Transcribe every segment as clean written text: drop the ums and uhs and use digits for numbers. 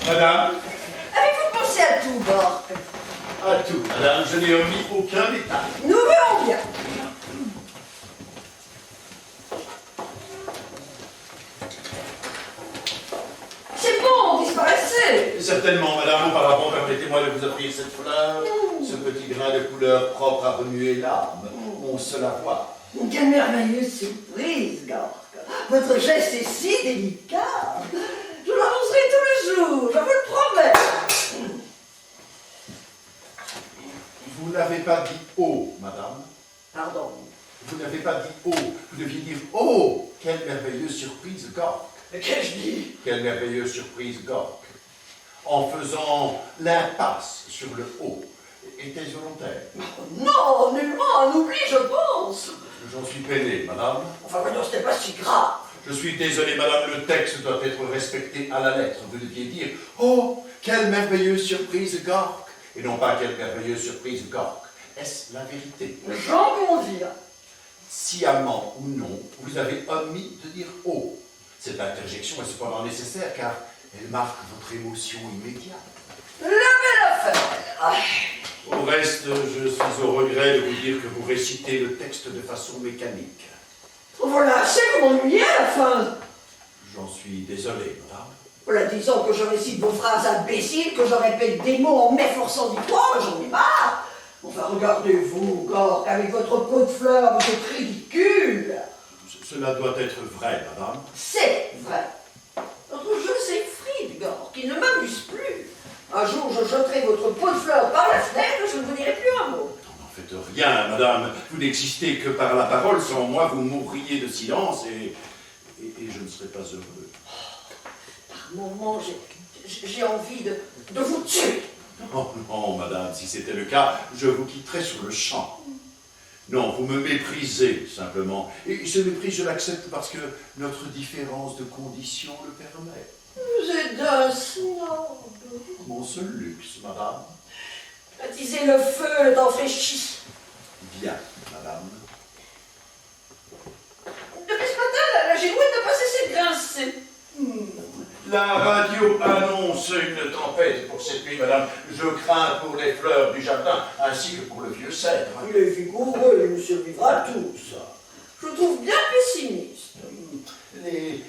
Madame? Avez-vous pensé à tout, Bork? À tout, madame. Je n'ai omis aucun détail. Nous verrons bien. C'est bon, disparaissez. Certainement, madame. Auparavant, permettez-moi de vous offrir cette fleur, ce petit grain de couleur propre à remuer l'âme. On se la voit. Quelle merveilleuse surprise, Gork. Votre geste est si délicat. Je l'annoncerai tous les jours, je vous le promets. Vous n'avez pas dit « oh », madame. Pardon. Vous n'avez pas dit « oh ». Vous deviez dire « oh ». Quelle merveilleuse surprise, Gork. Mais qu'ai-je dit? Quelle merveilleuse surprise, Gork. En faisant l'impasse sur le « oh ». Était-ce volontaire? Non, nullement, un oubli, je pense. J'en suis peiné, madame. Enfin, voyons, ce n'est pas si grave. Je suis désolé, madame, le texte doit être respecté à la lettre. Vous deviez dire « oh, quelle merveilleuse surprise, Gork ». Et non pas « quelle merveilleuse surprise, Gork ». Est-ce la vérité? J'en conviens. Sciemment ou non, vous avez omis de dire « oh ». Cette interjection est cependant nécessaire car elle marque votre émotion immédiate. La belle affaire. Ah. Au reste, je suis au regret de vous dire que vous récitez le texte de façon mécanique. Voilà, assez vous m'ennuyez à la fin. J'en suis désolé, madame. Voilà, disons que je récite vos phrases imbéciles, que je répète des mots en m'efforçant d'y croire, j'en ai marre. Enfin, regardez-vous, Gork, avec votre pot de fleurs, vous êtes ridicule. Cela doit être vrai, madame. C'est vrai. Votre jeu s'effrite, Gork, il ne m'amuse plus. Un jour, je jetterai votre pot de fleurs par la fenêtre, je ne vous dirai plus un mot. N'en faites rien, madame. Vous n'existez que par la parole. Sans moi, vous mourriez de silence et je ne serais pas heureux. Par moments, j'ai envie de vous tuer. Oh non, madame, si c'était le cas, je vous quitterais sur le champ. Non, vous me méprisez, simplement. Et ce mépris, je l'accepte parce que notre différence de condition le permet. Vous êtes un snob. Mon seul luxe, madame. Attisez le feu, l'enfraîchisse. Bien, madame. Depuis ce matin, la girouette n'a pas cessé de grincer. La radio annonce une tempête pour cette nuit, madame. Je crains pour les fleurs du jardin, ainsi que pour le vieux cèdre. Il est vigoureux, il nous survivra tous. Je le trouve bien pessimiste.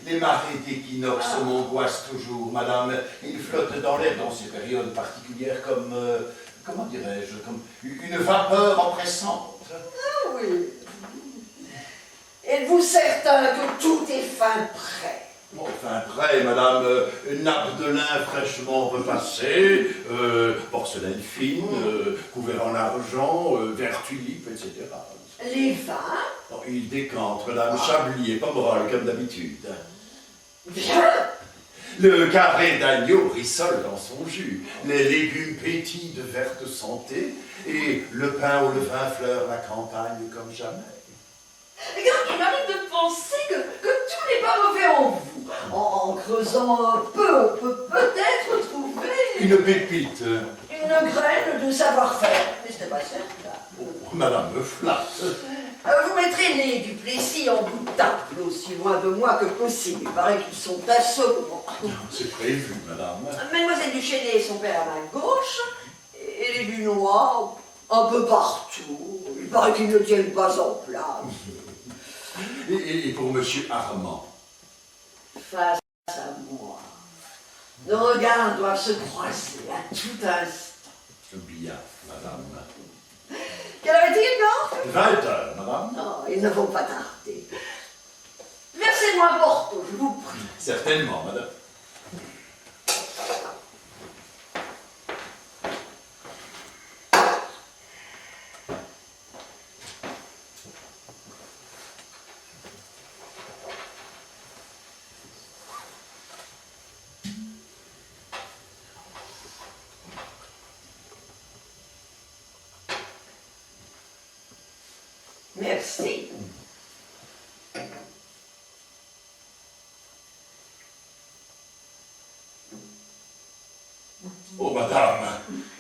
Les marées d'équinoxe m'angoissent toujours, madame. Ils flottent dans l'air dans ces périodes particulières comme, comment dirais-je, comme une vapeur oppressante. Ah oui. Êtes-vous certain que tout est fin prêt? Enfin, prêt, madame, nappe de lin fraîchement repassée, porcelaine fine, couvert en argent, vert tulipe, etc. Les vins? Oh, il décante, madame, Chablis et Pomerol, comme d'habitude. Bien. Le carré d'agneau rissole dans son jus, les légumes pétillent de verte santé, et le pain au levain fleure la campagne comme jamais. Regarde, il m'arrive de penser que tout n'est pas mauvais en vous. En creusant un peu, on peut peut-être trouver Une pépite. une graine de savoir-faire. Mais ce n'est pas certain. Oh, madame me flatte. Vous mettrez les Duplessis en bout de table, aussi loin de moi que possible. Il paraît qu'ils sont assommants. C'est prévu, madame. Mademoiselle Duchesnay et son père à ma gauche, et les Dunois un peu partout. Il paraît qu'ils ne tiennent pas en place. Et pour monsieur Armand? Face à moi. Nos regards doivent se croiser à tout instant. Bien, madame. Quelle heure est-il, Gork? 20 heures, madame. Non, ils ne vont pas tarder. Versez-moi un porto, je vous prie. Certainement, madame. Merci. Oh, madame.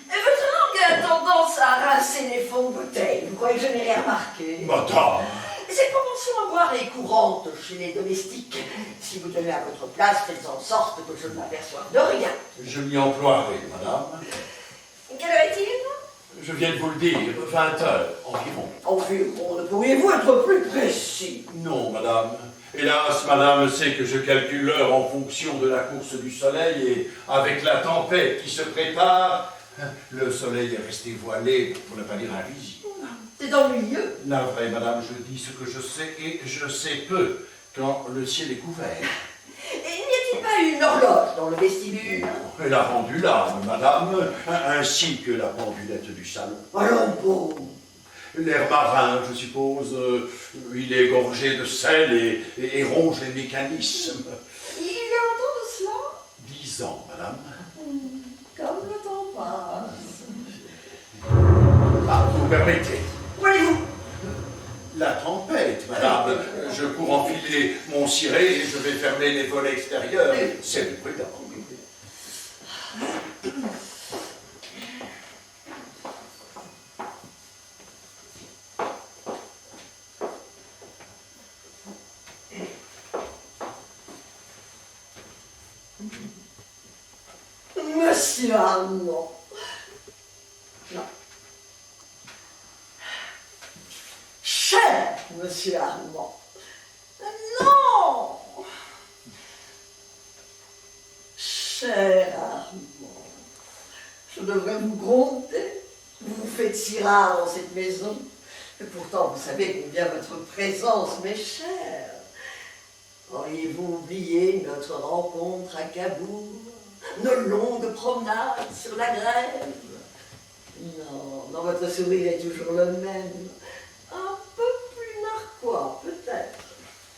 Et votre langue a tendance à rincer les fonds de bouteille. Vous croyez que je n'ai rien remarqué? Madame. C'est pour mon à boire est courante chez les domestiques. Si vous tenez à votre place, faites en sorte que je ne m'aperçoive de rien. Je m'y emploierai, madame. Quelle heure est-il? Je viens de vous le dire, 20 heures environ. Environ, ne pourriez-vous être plus précis? Non, madame. Hélas, madame sait que je calcule l'heure en fonction de la course du soleil et avec la tempête qui se prépare, le soleil est resté voilé, pour ne pas dire invisible. C'est ennuyeux. Navré, madame, je dis ce que je sais et je sais peu quand le ciel est couvert. Et n'y a-t-il pas une horloge dans le vestibule? Et la pendulade, madame, ainsi que la pendulette du salon. Allons bon. L'air marin, je suppose, il est gorgé de sel et ronge les mécanismes. Il y a longtemps de cela? 10 ans, madame. Comme le temps passe. Ah, vous permettez. Où allez-vous? La tempête, madame. Je cours enfiler mon ciré et je vais fermer les volets extérieurs. C'est plus prudent. Monsieur Armand. Non. Cher Monsieur Armand. Non. Cher Armand. Je devrais vous gronder. Vous vous faites si rare dans cette maison. Et pourtant, vous savez combien votre présence m'est chère. Auriez-vous oublié notre rencontre à Cabourg? Nos longues promenades sur la grève? Non, votre sourire est toujours le même. Un peu plus narquois, peut-être,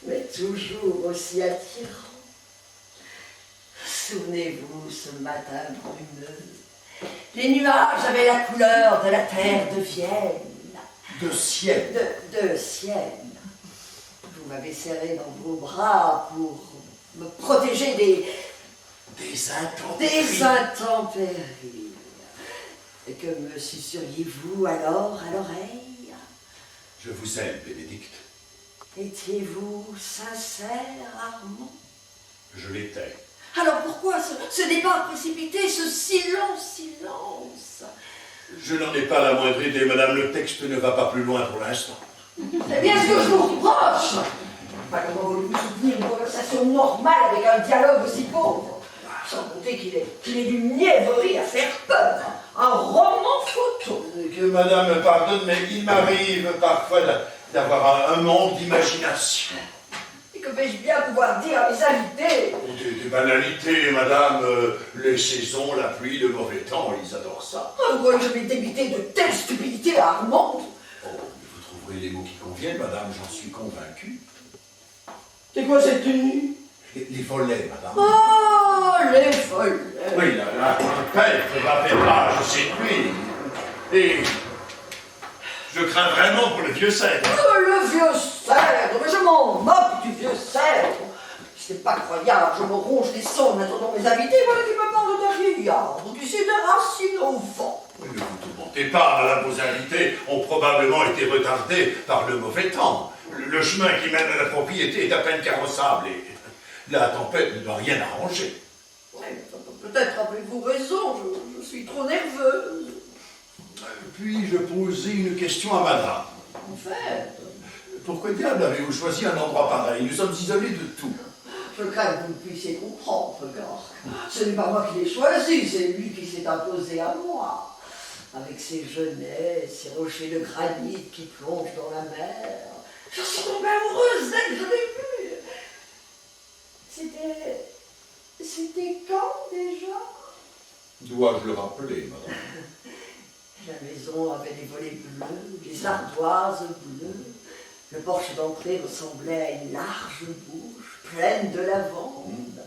mais toujours aussi attirant. Souvenez-vous ce matin brumeux. Les nuages avaient la couleur de la terre de Vienne. De ciel. De Sienne. Vous m'avez serré dans vos bras pour me protéger des intempéries. Et que me susurriez-vous alors à l'oreille? Je vous aime, Bénédicte. Étiez-vous sincère, Armand? Je l'étais. Alors pourquoi ce départ précipité, ce si long silence? Je n'en ai pas la moindre idée, madame. Le texte ne va pas plus loin pour l'instant. C'est bien ce que je vous reproche. Pas comment voulez-vous soutenir une conversation normale avec un dialogue aussi pauvre? Sans compter qu'il est d'une mièvrerie à faire peur. Un roman photo. Que madame me pardonne, mais il m'arrive parfois d'avoir un manque d'imagination. Et que vais-je bien pouvoir dire à mes invités? Des banalités, madame. Les saisons, la pluie, le mauvais temps, ils adorent ça. Vous croyez que je vais débiter de telles stupidités à Armand? Oh, vous trouverez les mots qui conviennent, madame, j'en suis convaincu. C'est quoi cette tenue? Les volets, madame. Oh, les volets. Oui, la tempête va faire rage cette nuit. Et je crains vraiment pour le vieux cèdre. Oh, le vieux cèdre, mais je m'en moque du vieux cèdre. C'est pas croyable, je me ronge les sons en attendant mes invités, voilà qui me parle d'un vieillard, qui sait des racines au vent. Ne vous tourmentez pas, madame, vos invités ont probablement été retardés par le mauvais temps. Le chemin qui mène à la propriété est à peine carrossable et la tempête ne doit rien arranger. Oui, peut-être avez-vous raison, je suis trop nerveuse. Puis-je poser une question à madame? En fait, Pourquoi diable avez-vous choisi un endroit pareil? Nous sommes isolés de tout. je crains que vous ne puissiez comprendre, Gork. Ce n'est pas moi qui l'ai choisi, c'est lui qui s'est imposé à moi. Avec ses genêts, ses rochers de granit qui plongent dans la mer. Je suis tombée amoureuse dès que je l'ai vu. C'était quand déjà? Dois-je le rappeler, madame? La maison avait des volets bleus, des ardoises bleues. Le porche d'entrée ressemblait à une large bouche pleine de lavande.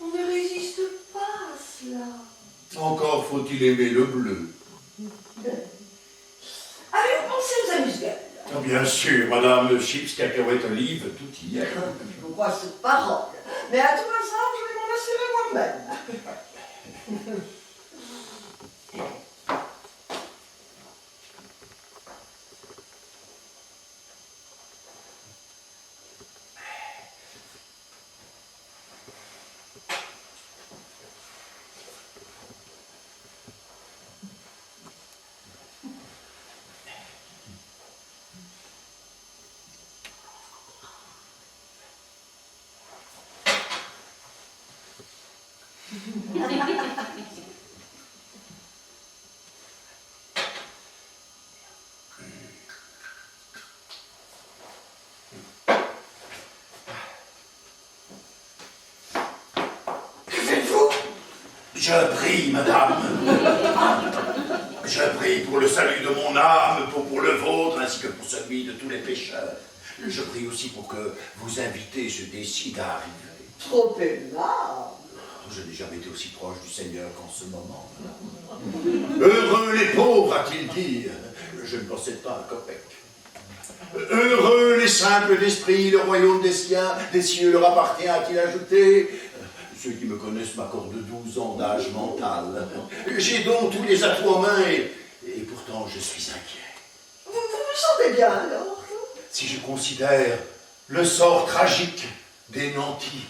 On ne résiste pas à cela. Encore faut-il aimer le bleu. Avez-vous pensé aux amuse-gueules? Oh, bien sûr, madame, chips, cacahuètes, olives, tout y est. Je vous crois cette parole. Mais à tout hasard, je vais m'en assurer moi-même. Que faites-vous? Je prie, madame. Je prie pour le salut de mon âme, pour le vôtre, ainsi que pour celui de tous les pécheurs. Je prie aussi pour que vos invités se décident à arriver. Trop aimable. Je n'ai jamais été aussi proche du Seigneur qu'en ce moment. Heureux les pauvres, a-t-il dit. Je ne possède pas un copec. Heureux les simples d'esprit, le royaume des cieux leur appartient, a-t-il ajouté. Ceux qui me connaissent m'accordent 12 ans d'âge mental. J'ai donc tous les atouts en main et pourtant je suis inquiet. Vous vous sentez bien alors? Si je considère le sort tragique des nantis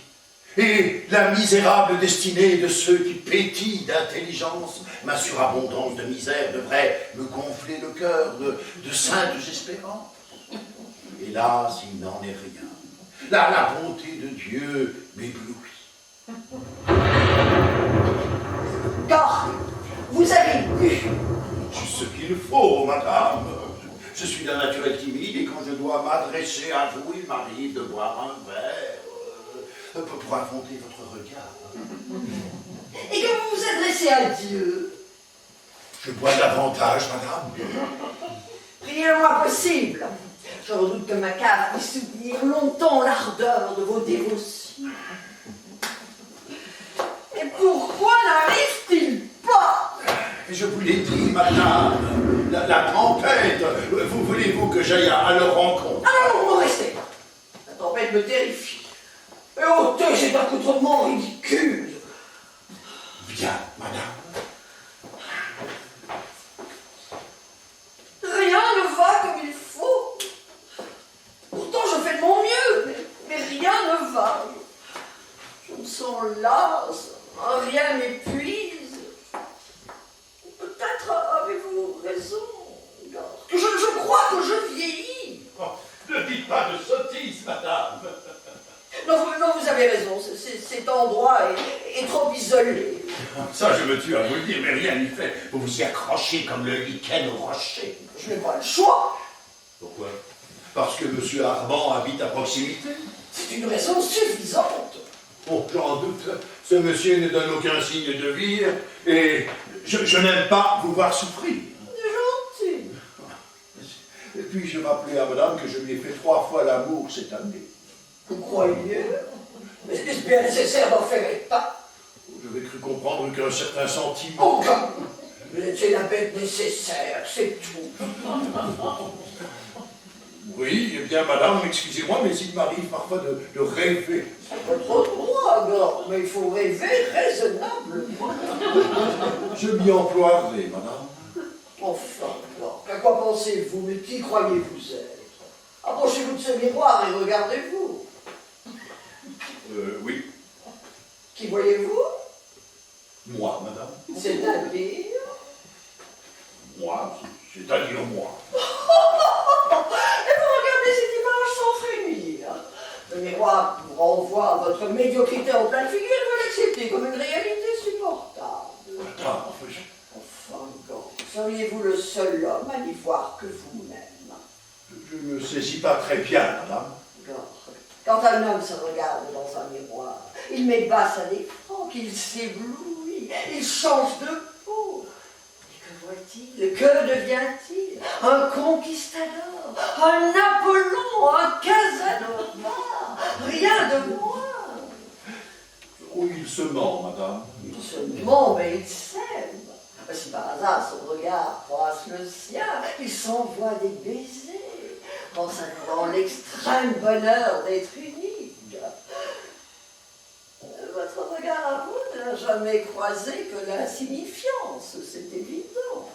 et la misérable destinée de ceux qui pétillent d'intelligence, ma surabondance de misère devrait me gonfler le cœur de saintes espérances. Hélas, il n'en est rien. La bonté de Dieu m'éblouit. Car vous avez bu. Juste ce qu'il faut, madame. Je suis d'un naturel timide et quand je dois m'adresser à vous, il m'arrive de boire un verre pour affronter votre regard. Et que vous vous adressez à Dieu. Je bois davantage, madame. Priez le moins possible. Je redoute que ma cave puisse soutenir longtemps l'ardeur de vos dévotions. Et pourquoi n'arrive-t-il pas? Je vous l'ai dit, madame, la tempête, vous voulez-vous que j'aille à leur rencontre? Ah non, restez. La tempête me terrifie. Et ôtez cet accoutrement ridicule. Bien, madame. Rien ne va comme il faut. Pourtant, je fais de mon mieux, mais rien ne va. Je me sens lasse, rien m'épuise. Peut-être avez-vous raison, que je crois que je vieillis. Oh, ne dites pas de sottises, madame. Non, vous avez raison, cet endroit est trop isolé. Ça, je me tue à vous le dire, mais rien n'y fait. Vous vous y accrochez comme le lichen au rocher. Je n'ai pas le choix. Pourquoi? Parce que M. Armand habite à proximité. C'est une raison suffisante. Oh, j'en doute. Ce monsieur ne donne aucun signe de vie et je n'aime pas vous voir souffrir. C'est gentil. Et puis je m'appelais à madame que je lui ai fait 3 fois l'amour cette année. Vous croyez? Mais est-ce bien nécessaire d'en faire état? J'avais cru comprendre qu'un certain sentiment... Aucun. Vous étiez la bête nécessaire, c'est tout. Oui, eh bien madame, excusez-moi, mais il m'arrive parfois de rêver. C'est pas trop droit, Gord, mais il faut rêver raisonnablement. Je m'y emploierai, madame. Enfin, Gord, à quoi pensez-vous? Mais qui croyez-vous être? Approchez-vous de ce miroir et regardez-vous. Oui. Qui voyez-vous? Moi, madame. C'est-à-dire? Moi, c'est-à-dire moi. Et vous regardez cette image sans frémir. Le miroir vous renvoie à votre médiocrité en pleine figure et vous l'acceptez comme une réalité supportable. Madame, Enfin, Gord, seriez-vous le seul homme à n'y voir que vous-même? je ne saisis pas très bien, madame. Gord, quand un homme se regarde dans un miroir, il met bas sa défense, il s'éblouit, il change de peau. Et que voit-il? Que devient-il? Un conquistador, un Apollon, un Casanova, rien de moins. Oh, il se ment, madame. Il se ment, mais il s'aime. Si par hasard son regard croise le sien, il s'envoie des baisers, dans l'extrême bonheur d'être unique. Votre regard à vous n'a jamais croisé que l'insignifiance, c'est évident.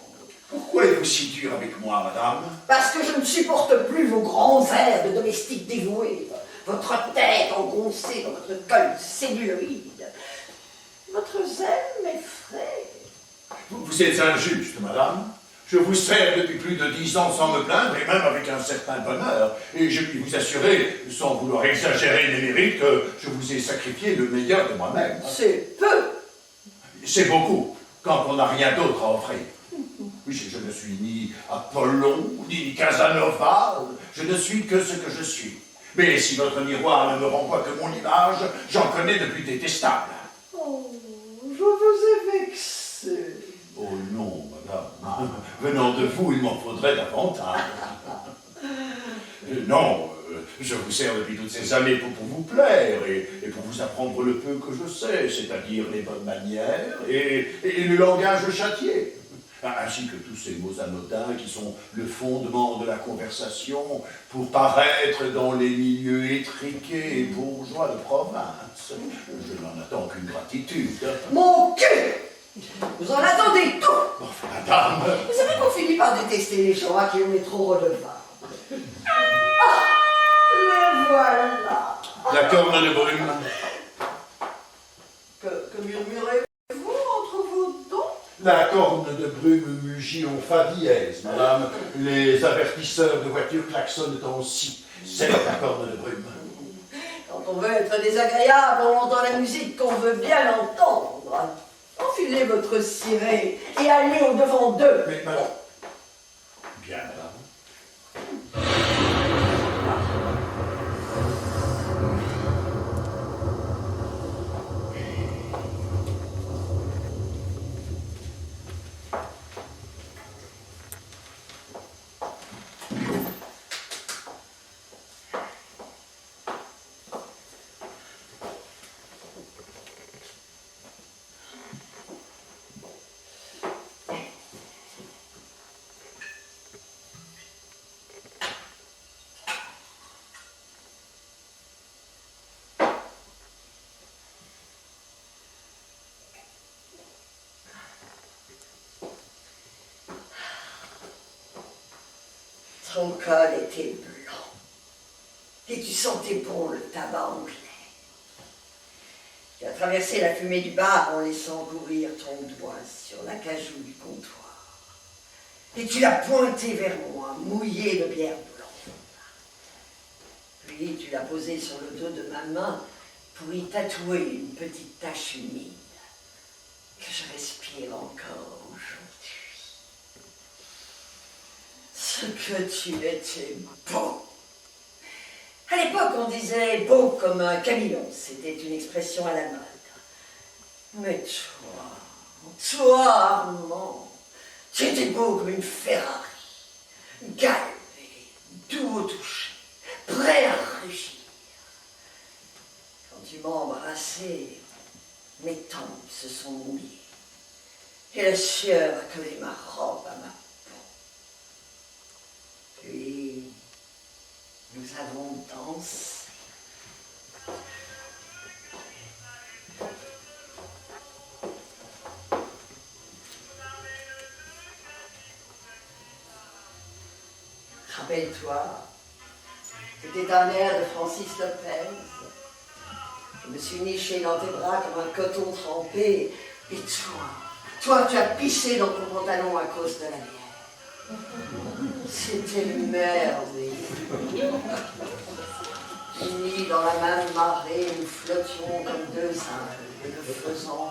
Pourquoi êtes-vous si dur avec moi, madame? Parce que je ne supporte plus vos grands airs de domestique dévoué, votre tête engoncée dans votre col celluloïde. Votre zèle m'effraie. Vous êtes injuste, madame. Je vous sers depuis plus de 10 ans sans me plaindre, et même avec un certain bonheur. Et je puis vous assurer, sans vouloir exagérer mes mérites, que je vous ai sacrifié le meilleur de moi-même. C'est peu. C'est beaucoup quand on n'a rien d'autre à offrir. Oui, je ne suis ni Apollon, ni Casanova, je ne suis que ce que je suis. Mais si votre miroir ne me renvoie que mon image, j'en connais depuis détestable. Oh, je vous ai vexé. Oh non, madame. Venant de vous, il m'en faudrait davantage. Non, je vous sers depuis toutes ces années pour vous plaire et pour vous apprendre le peu que je sais, c'est-à-dire les bonnes manières et le langage châtié. Ainsi que tous ces mots anodins qui sont le fondement de la conversation pour paraître dans les milieux étriqués et bourgeois de province. Je n'en attends qu'une gratitude. Mon cul! Vous en attendez tout! Oh, madame! Vous savez qu'on finit par détester les gens à qui on est trop redevable. Ah! Les voilà! La corne de brume. Que murmurez-vous entre vos dents? La corne de brume mugit en fa dièse, madame. Les avertisseurs de voitures klaxonnent en si. C'est la corne de brume. Quand on veut être désagréable, on entend la musique qu'on veut bien entendre. Enfilez votre ciré et allez au-devant d'eux. Mais madame... Bien, madame. Ton col était blanc et tu sentais bon le tabac anglais. Tu as traversé la fumée du bar en laissant courir ton doigt sur la cajou du comptoir. Et tu l'as pointé vers moi, mouillé de bière blonde. Puis tu l'as posé sur le dos de ma main pour y tatouer une petite tache humide que je respire encore aujourd'hui. Ce que tu étais beau. À l'époque, on disait beau comme un camillon. C'était une expression à la mode. Mais toi, Armand, tu étais beau comme une Ferrari. Galbé, doux au toucher, prêt à rugir. Quand tu m'as embrassé, mes tempes se sont mouillées. Et la sueur a collé ma robe à ma peau. Puis, nous avons dansé. Rappelle-toi, c'était un air de Francis Lopez. Je me suis nichée dans tes bras comme un coton trempé. Et toi, tu as pissé dans ton pantalon à cause de la bière. C'était merveilleux. Unis dans la même marée, nous flottions comme deux âmes et nous faisons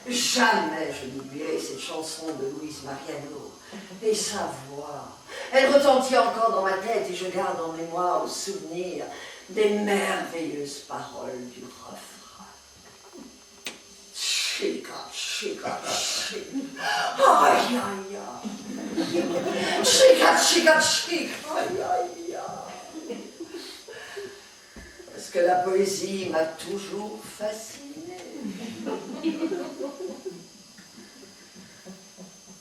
jamais je n'oublierai cette chanson de Luis Mariano. Et sa voix, elle retentit encore dans ma tête et je garde en mémoire le souvenir des merveilleuses paroles du refrain. Chica, chica, chica, aïe, aïe, aïe. Chica, chica, chica, aïe, aïe, aïe. Parce que la poésie m'a toujours fascinée.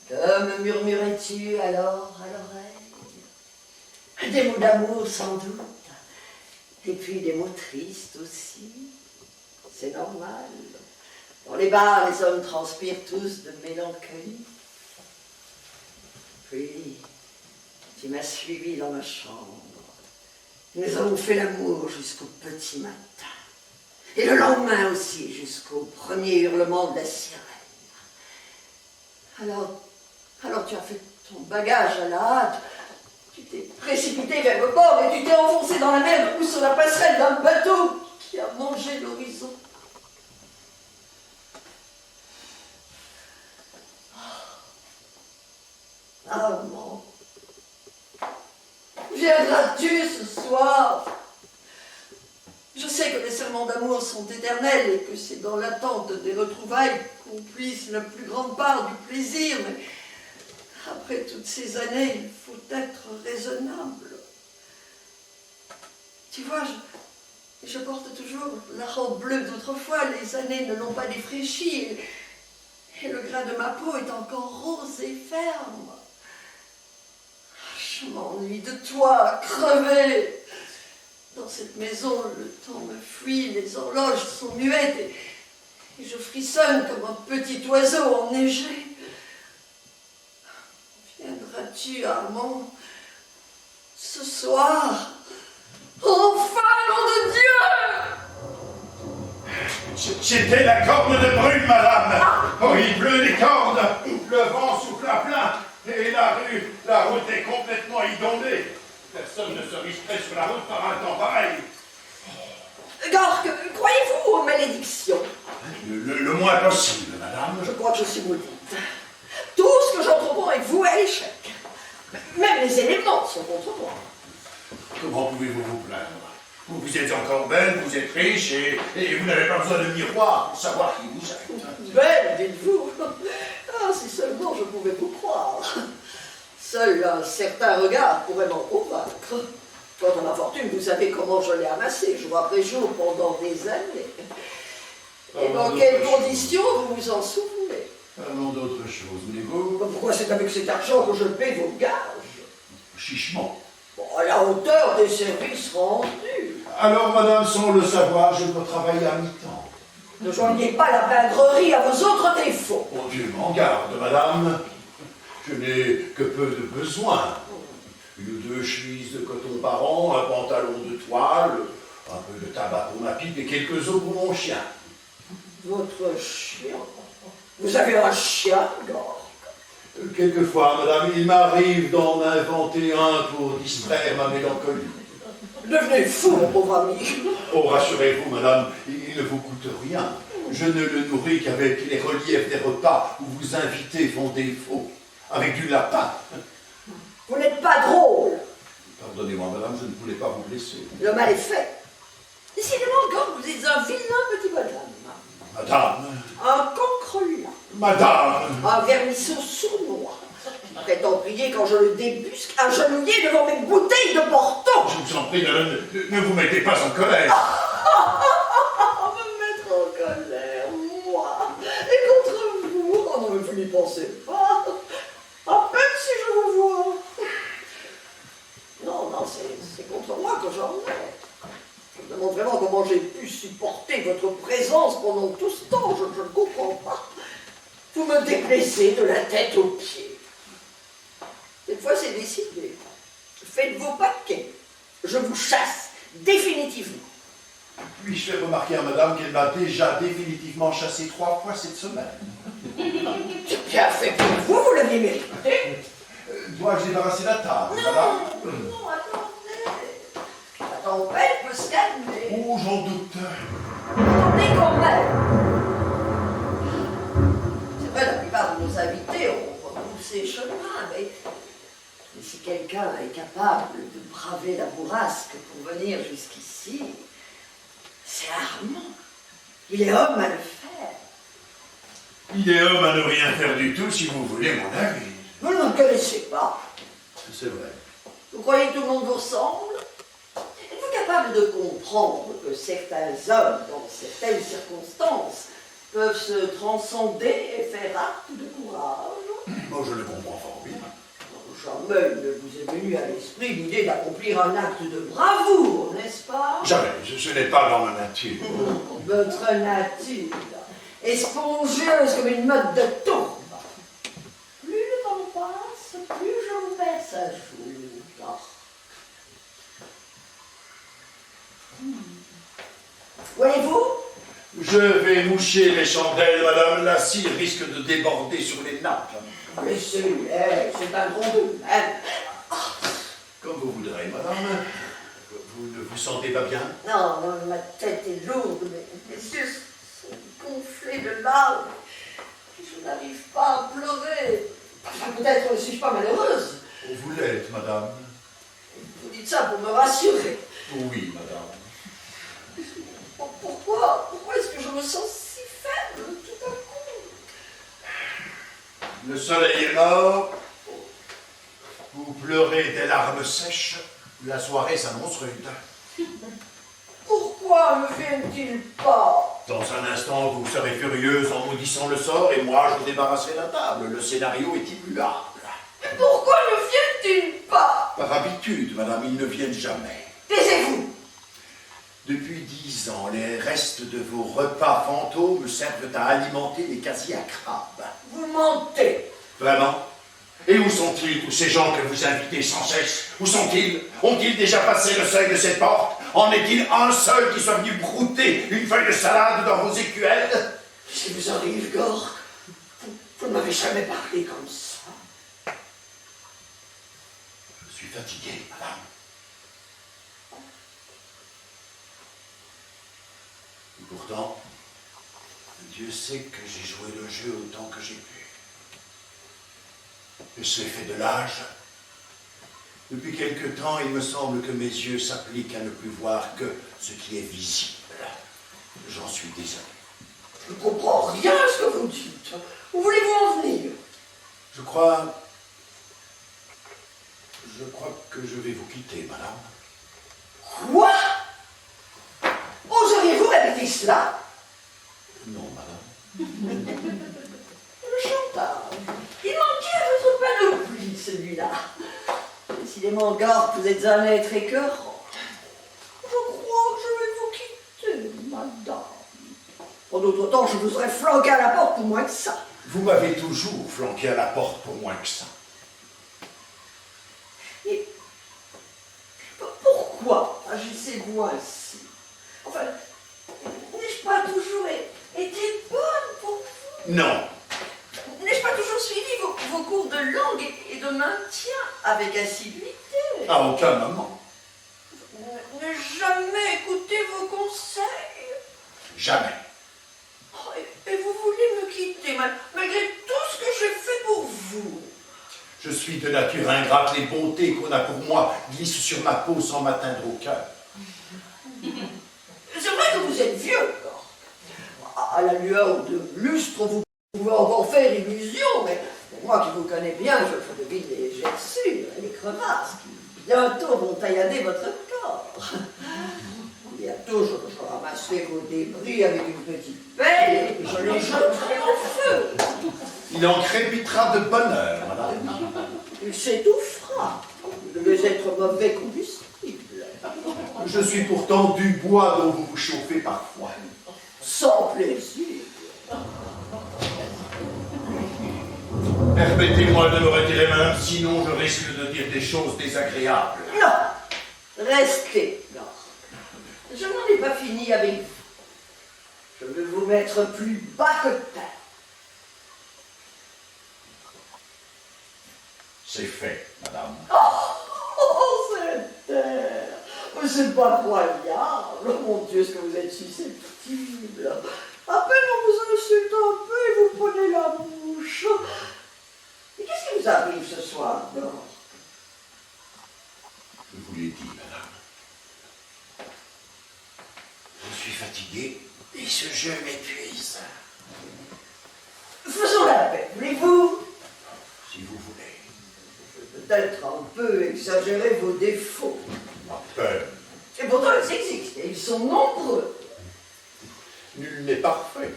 Que me murmurais-tu alors à l'oreille? Des mots d'amour sans doute, et puis des mots tristes aussi. C'est normal. Dans les bars, les hommes transpirent tous de mélancolie. Puis, tu m'as suivi dans ma chambre. Nous avons fait l'amour jusqu'au petit matin. Et le lendemain aussi, jusqu'au premier hurlement de la sirène. Alors tu as fait ton bagage à la hâte. Tu t'es précipité vers le bord et tu t'es enfoncé dans la mer ou sur la passerelle d'un bateau qui qui a mangé l'horizon. Armand, viendras-tu ce soir? Je sais que les serments d'amour sont éternels et que c'est dans l'attente des retrouvailles qu'on puisse la plus grande part du plaisir, mais après toutes ces années, il faut être raisonnable. Tu vois, je porte toujours la robe bleue d'autrefois, les années ne l'ont pas défraîchie et le grain de ma peau est encore rose et ferme. Je m'ennuie de toi, crever. Dans cette maison, le temps me fuit, les horloges sont muettes et je frissonne comme un petit oiseau enneigé. Viendras-tu, Armand, ce soir? Enfin, nom de Dieu! C'était la corne de brume, madame. Oh, il pleut des cordes, le vent souffle à plein, et la route est complètement inondée. Personne ne se risquerait sur la route par un temps pareil. Gork, croyez-vous aux malédictions? Le moins possible, madame. Je crois que je suis maudite. Tout ce que j'entreprends avec vous est échec. Même les éléments sont contre moi. Comment pouvez-vous vous plaindre? Vous êtes encore belle, vous êtes riche, et vous n'avez pas besoin de miroir pour savoir qui vous êtes. Belle, dites-vous. Ah, si seulement je pouvais vous croire. Seul un certain regard pourrait m'en convaincre. Quant à ma fortune, vous savez comment je l'ai amassée, jour après jour, pendant des années. Et dans quelles conditions vous vous en souvenez? Parlons d'autre chose, mais vous... Pourquoi c'est avec cet argent que je paie vos gages? Chichement. Bon, à la hauteur des services rendus. Alors, madame, sans le savoir, je peux travailler à mi-temps. Ne joignez pas la pingrerie à vos autres défauts. Oh, Dieu m'en garde, madame. Je n'ai que peu de besoins. Une ou deux chemises de coton par an, un pantalon de toile, un peu de tabac pour ma pipe et quelques os pour mon chien. Votre chien? Vous avez un chien, Gork? Quelquefois, madame, il m'arrive d'en inventer un pour distraire ma mélancolie. Devenez fou, mon pauvre ami. Oh, rassurez-vous, madame, il ne vous coûte rien. Je ne le nourris qu'avec les reliefs des repas où vous invitez font défaut. Avec du lapin. Vous n'êtes pas drôle. Pardonnez-moi, madame, je ne voulais pas vous blesser. Le mal est fait. Décidément, Gork, vous êtes un vilain petit bonhomme. Madame, Un cancrelat. madame, Un vermisseau sournois. Qui prétend prier quand je le débusque, agenouillé devant mes bouteilles de Porto. je vous en prie, ne vous mettez pas en colère. Me mettre en colère, moi. Et contre vous. Oh non, mais vous n'y pensez pas. À peine si je vous vois. Non, c'est contre moi que j'en ai. Je me demande vraiment comment j'ai pu supporter votre présence pendant tout ce temps. Je ne comprends pas. Vous me déplaisez de la tête aux pieds. Cette fois, c'est décidé. Faites vos paquets. Je vous chasse définitivement. Puis-je faire remarquer à madame qu'elle m'a déjà définitivement chassé 3 fois cette semaine? C'est bien fait pour vous, vous l'aviez mérité. Dois-je débarrasser la table, madame? Non, attendez. La tempête peut se calmer. Oh, j'en doute. Attendez quand même. C'est vrai, la plupart de nos invités ont repoussé chemin, mais si quelqu'un est capable de braver la bourrasque pour venir jusqu'ici, c'est Armand. Il est homme à le faire. Il est homme à ne rien faire du tout, si vous voulez mon avis. Vous ne me connaissez pas. C'est vrai. Vous croyez que tout le monde vous ressemble? Êtes-vous capable de comprendre que certains hommes, dans certaines circonstances, peuvent se transcender et faire acte de courage? Moi, je le comprends fort bien. Jamais il ne vous est venu à l'esprit l'idée d'accomplir un acte de bravoure, n'est-ce pas? Jamais, ce n'est pas dans ma nature. Votre nature est spongieuse comme une motte de tourbe. Plus le temps passe, plus je vous perce à jour. Voyez-vous? Je vais moucher les chandelles, madame. La cire risque de déborder sur les nappes. Laissez-les, c'est un gros de même. Comme vous voudrez, madame. Vous Ne vous sentez pas bien? Non, non, ma tête est lourde, mes yeux sont gonflés de larmes. Je n'arrive pas à pleurer. Enfin, peut-être ne suis-je pas malheureuse. Vous l'êtes, madame. Vous dites ça pour me rassurer. Oui, madame. Pourquoi est-ce que je me sens si faible tout à coup? Le soleil est mort. Vous pleurez des larmes sèches. La soirée s'annonce rude. Pourquoi ne viennent-ils pas? Dans un instant, vous serez furieuse en maudissant le sort et moi, je vous débarrasserai la table. Le scénario est immuable. Mais pourquoi ne viennent-ils pas? Par habitude, madame, ils ne viennent jamais. Taisez-vous! Depuis 10 ans, les restes de vos repas fantômes servent à alimenter les casiers à crabes. Vous mentez! Vraiment? Et où sont-ils, tous ces gens que vous invitez sans cesse? Où sont-ils? Ont-ils déjà passé le seuil de cette porte? En est-il un seul qui soit venu brouter une feuille de salade dans vos écuelles? Si vous arrive, Gore, vous ne m'avez jamais parlé comme ça. Je suis fatigué, madame. Et pourtant, Dieu sait que j'ai joué le jeu autant que j'ai pu. Je suis fait de l'âge. Depuis quelque temps, il me semble que mes yeux s'appliquent à ne plus voir que ce qui est visible. J'en suis désolé. Je ne comprends rien à ce que vous dites. Où voulez-vous en venir? Je crois que je vais vous quitter, madame. Quoi? Oseriez-vous répéter cela? Non, madame. Le chantage. Il manquait à votre panoplie, celui-là. Décidément, Gore, vous êtes un être écœurant. Je crois que je vais vous quitter, madame. En d'autres temps, je vous aurais flanqué à la porte pour moins que ça. Vous m'avez toujours flanqué à la porte pour moins que ça. Et pourquoi agissez-vous ainsi? Enfin, n'ai-je pas toujours été bonne pour vous? Non. N'ai-je pas toujours suivi vos cours de langue et de maintien avec assiduité? À aucun moment. Ne jamais écouté vos conseils? Jamais. Oh, et vous voulez me quitter malgré tout ce que j'ai fait pour vous? Je suis de nature ingrate. Les bontés qu'on a pour moi glissent sur ma peau sans m'atteindre au cœur. C'est vrai que vous êtes vieux, Gore. À la lueur de lustre, vous pouvez encore faire illusion, mais moi qui vous connais bien, je devine les gerçures et les crevasses qui bientôt vont taillader votre corps. Bientôt, je ramasserai vos débris avec une petite pelle et je les jetterai au feu. Il en crépitera de bonheur, madame. Il s'étouffera. Vous devez être mauvais combustible. Je suis pourtant du bois dont vous vous chauffez parfois. Sans plaisir. Permettez-moi de me retirer, madame, sinon je risque de dire des choses désagréables. Non, restez, Gore. Je n'en ai pas fini avec vous. Je vais vous mettre plus bas que terre. C'est fait, madame. Oh, cette terre! C'est pas croyable! Mon Dieu, ce que vous êtes susceptible! À peine on vous insulte un peu et vous prenez la bouche. Mais qu'est-ce qui vous arrive ce soir, Gore? Je vous l'ai dit, madame. Je suis fatigué et ce jeu m'épuise. Faisons la paix, voulez-vous? Si vous voulez. Peut-être un peu exagérer vos défauts. À peine. Et pourtant, ils existent, et ils sont nombreux. Nul n'est parfait.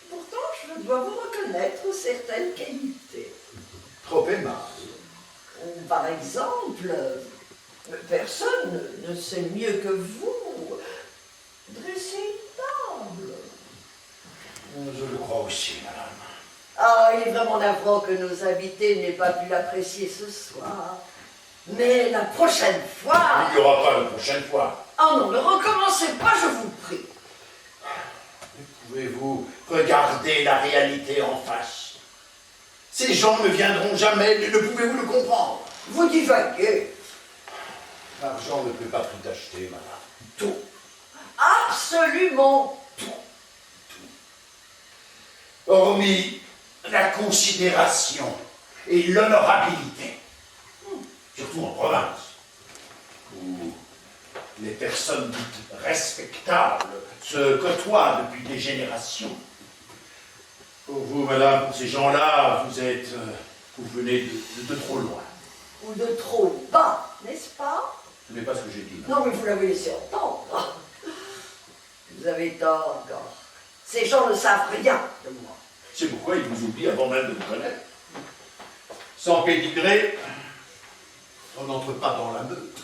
Pourtant, je dois vous reconnaître certaines qualités. Trop aimable. Par exemple, personne ne sait mieux que vous dresser une table. Je le crois aussi, madame. Ah, il est vraiment navrant que nos invités n'aient pas pu l'apprécier ce soir. Mais la prochaine fois... Il n'y aura pas la prochaine fois. Oh non, ne recommencez pas, je vous prie. Pouvez-vous regarder la réalité en face? Ces gens ne viendront jamais, ne pouvez-vous le comprendre? Vous divaguez. L'argent ne peut pas tout acheter, madame. Tout. Absolument tout. Hormis la considération et l'honorabilité, surtout en province, où les personnes dites respectables se côtoient depuis des générations. Pour vous, madame, pour ces gens-là, vous venez de trop loin. Ou de trop bas, n'est-ce pas? Ce n'est pas ce que j'ai dit, madame. Non, mais vous l'avez laissé entendre. Vous avez tort, encore. Ces gens ne savent rien de moi. C'est pourquoi ils vous oublient avant même de vous connaître. Sans pédigré, on n'entre pas dans la meute.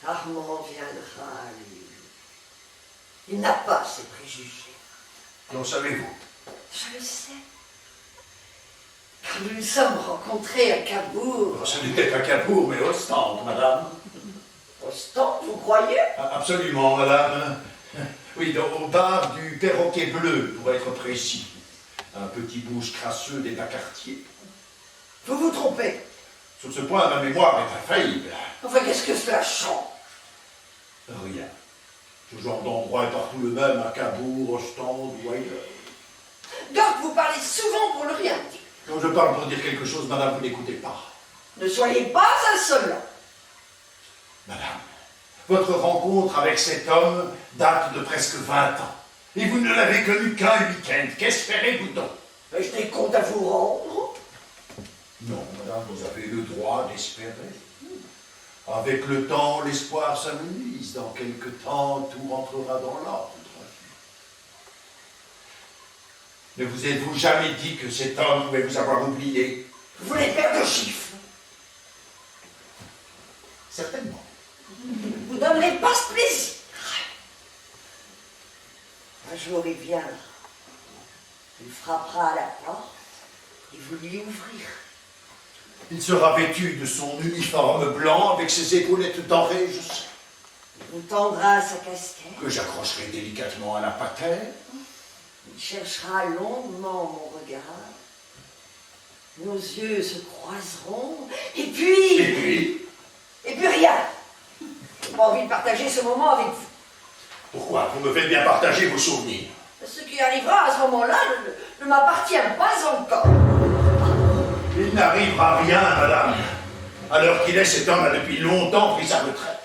Armand viendra, lui. Il n'a pas ses préjugés. Qu'en savez-vous? Je le sais. Quand nous nous sommes rencontrés à Cabourg. Ce n'était pas Cabourg, mais Ostende, madame. Ostende, vous croyez? Absolument, madame. Oui, au bar du Perroquet Bleu, pour être précis. Un petit bouge crasseux des bas-quartiers. Vous vous trompez. Sur ce point, ma mémoire est infaillible. Enfin, qu'est-ce que cela change? Rien. Ce genre d'endroit est partout le même, à Cabourg, Ostende ou ailleurs. Donc, vous parlez souvent pour ne rien dire. Quand je parle pour dire quelque chose, madame, vous n'écoutez pas. Ne soyez pas insolent. Madame, votre rencontre avec cet homme date de presque 20 ans. Et vous ne l'avez connu qu'un week-end. Qu'espérez-vous donc? Mais je n'ai compte à vous rendre. Non, madame, vous avez le droit d'espérer. Avec le temps, l'espoir s'amenuise. Dans quelque temps, tout rentrera dans l'ordre. Ne vous êtes-vous jamais dit que cet homme pouvait vous avoir oublié? Vous voulez faire de chiffres? Certainement. Vous ne donnerez pas ce plaisir. Un jour, il viendra. Il frappera à la porte et vous lui ouvrirez. Il sera vêtu de son uniforme blanc avec ses épaulettes dorées, je sais. Il vous tendra sa casquette. Que j'accrocherai délicatement à la patère. Il cherchera longuement mon regard. Nos yeux se croiseront. Et puis... Et puis, Et puis rien. Je n'ai pas envie de partager ce moment avec vous. pourquoi vous me faites bien partager vos souvenirs? Ce qui arrivera à ce moment-là ne m'appartient pas encore. Il n'arrivera rien, madame. À l'heure qu'il est, cet homme a depuis longtemps pris sa retraite.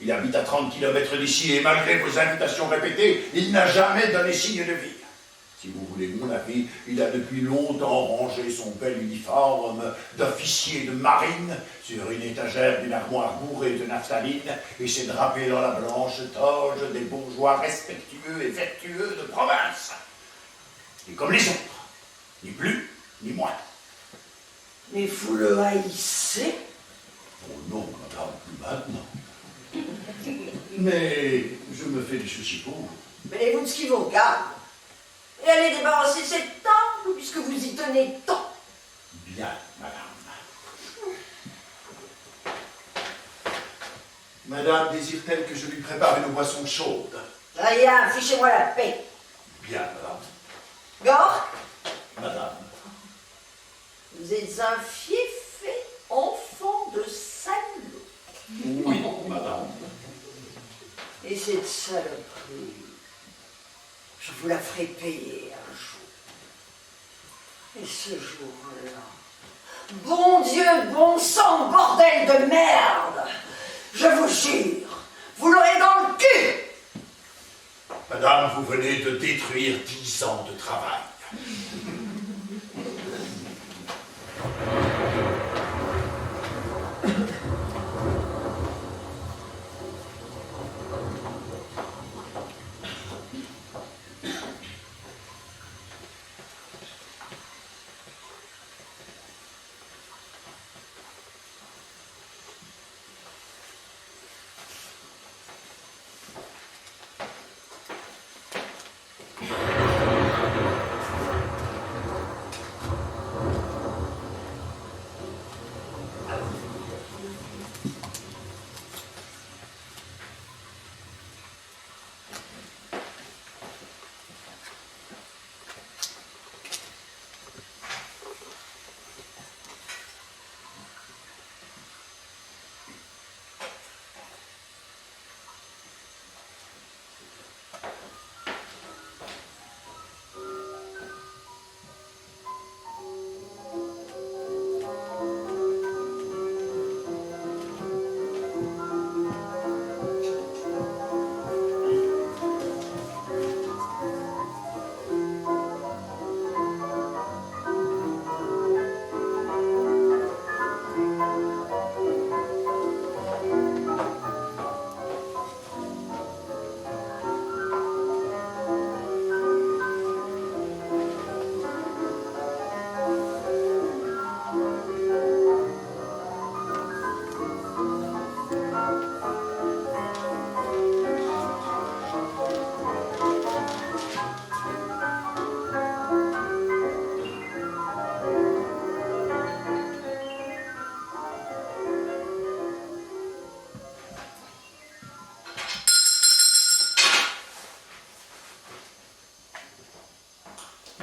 Il habite à 30 km d'ici et malgré vos invitations répétées, il n'a jamais donné signe de vie. Si vous voulez mon avis, il a depuis longtemps rangé son bel uniforme d'officier de marine sur une étagère d'une armoire bourrée de naphtaline et s'est drapé dans la blanche toge des bourgeois respectueux et vertueux de province. Et comme les autres, ni plus ni moins. Mais vous le haïssez? Oh non, madame, plus maintenant. Mais je me fais des soucis pour vous. Mêlez-vous de ce qui vous regarde. Et allez débarrasser cette table puisque vous y tenez tant. Bien, madame. Madame désire-t-elle que je lui prépare une boisson chaude? Rien, fichez-moi la paix. Bien, madame. Gork, Madame. vous êtes un fiefé enfant de salaud. Oui, madame. Et cette saloperie, je vous la ferai payer un jour. Et ce jour-là, bon Dieu, bon sang, bordel de merde, je vous jure, vous l'aurez dans le cul. Madame, vous venez de détruire 10 ans de travail.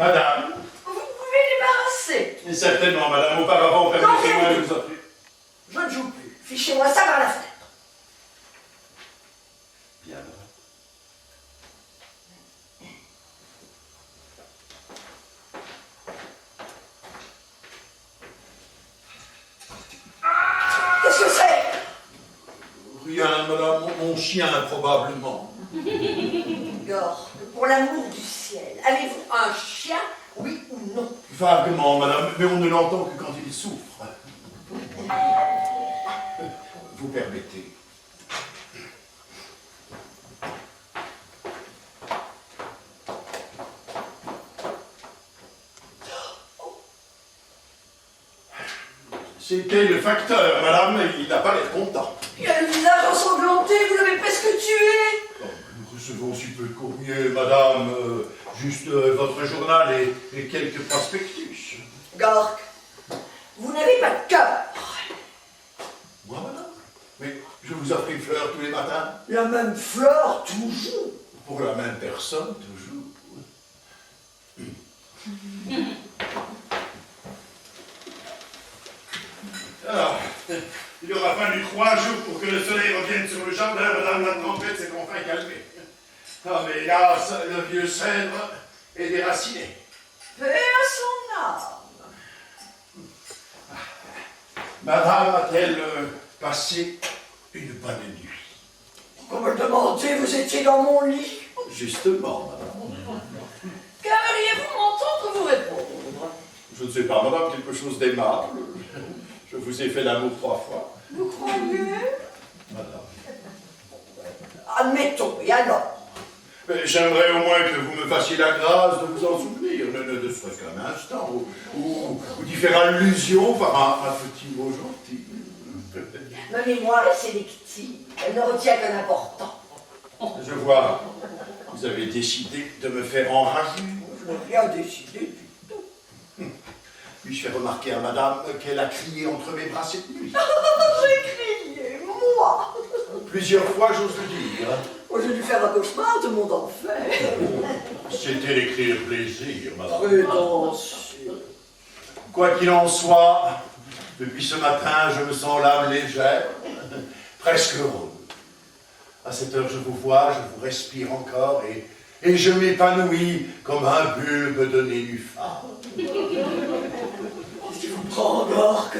Madame. Vous pouvez débarrasser. Et certainement, madame. Auparavant, permettez-moi de vous offrir. Je ne joue plus. Fichez-moi ça par la fenêtre. Bien, madame. Qu'est-ce que c'est? Rien, madame. Mon chien, probablement. Gorge, pour l'amour du ciel, avez-vous un chien, oui ou non? Vaguement, madame, mais on ne l'entend que quand il souffre. Vous permettez. C'était le facteur, madame, il n'a pas l'air content. Il a le visage ensanglanté, vous l'avez presque tué. Oh, nous recevons si peu de courrier, madame. Juste votre journal et quelques prospectus. Gork, vous n'avez pas de cœur. Moi, madame? Mais je vous offre une fleur tous les matins. La même fleur, toujours. Pour la même personne, toujours. Alors, il aura fallu 3 jours pour que le soleil revienne sur le jardin. Madame, la tempête s'est enfin calmée. Ah, mais hélas, le vieux cèdre est déraciné. Paix à son âme. Madame a-t-elle passé une bonne nuit? Vous me demandez, vous étiez dans mon lit. Justement, madame. Qu'aimeriez-vous m'entendre vous répondre? Je ne sais pas, madame, quelque chose d'aimable. Je vous ai fait l'amour 3 fois. Vous croyez? Madame. Admettons, et alors? Mais j'aimerais au moins que vous me fassiez la grâce de vous en souvenir, ne serait-ce qu'un instant, ou d'y faire allusion par un petit mot gentil. Ma mémoire est sélective, elle ne retient que l'important. Je vois, vous avez décidé de me faire enrager. Je n'ai rien décidé du tout. Puis-je faire remarquer à madame qu'elle a crié entre mes bras cette nuit? J'ai crié, moi. Plusieurs fois, j'ose le dire. J'ai dû faire un cauchemar de mon enfer. C'était l'écrire plaisir, madame. Prétentieux. Quoi qu'il en soit, depuis ce matin, je me sens l'âme légère, presque heureuse. À cette heure, je vous vois, je vous respire encore et je m'épanouis comme un bulbe de nénuphar. Qu'est-ce qui vous prend, Gork?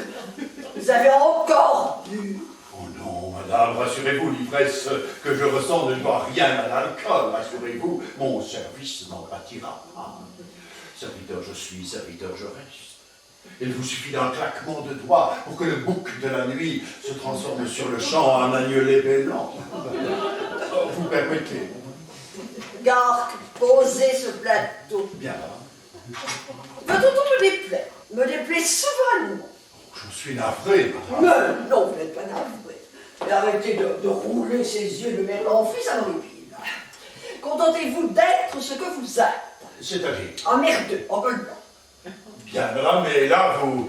Vous avez encore bu? Oh non, madame, rassurez-vous, l'ivresse que je ressens ne doit rien à l'alcool. Rassurez-vous, mon service n'en pâtira pas. Serviteur je suis, serviteur je reste. Il vous suffit d'un claquement de doigts pour que le bouc de la nuit se transforme sur le champ en agnelet bêlant. Vous permettez? Gork, posez ce plateau. Bien. Votre ton me déplaît souverainement. Je suis navré, madame. Mais non, vous n'êtes pas navré. Mais arrêtez de rouler ces yeux de merlan fils à l'horripile. Contentez-vous d'être ce que vous êtes. C'est-à-dire? Un merdeux, en col blanc. Bien, madame, mais là, vous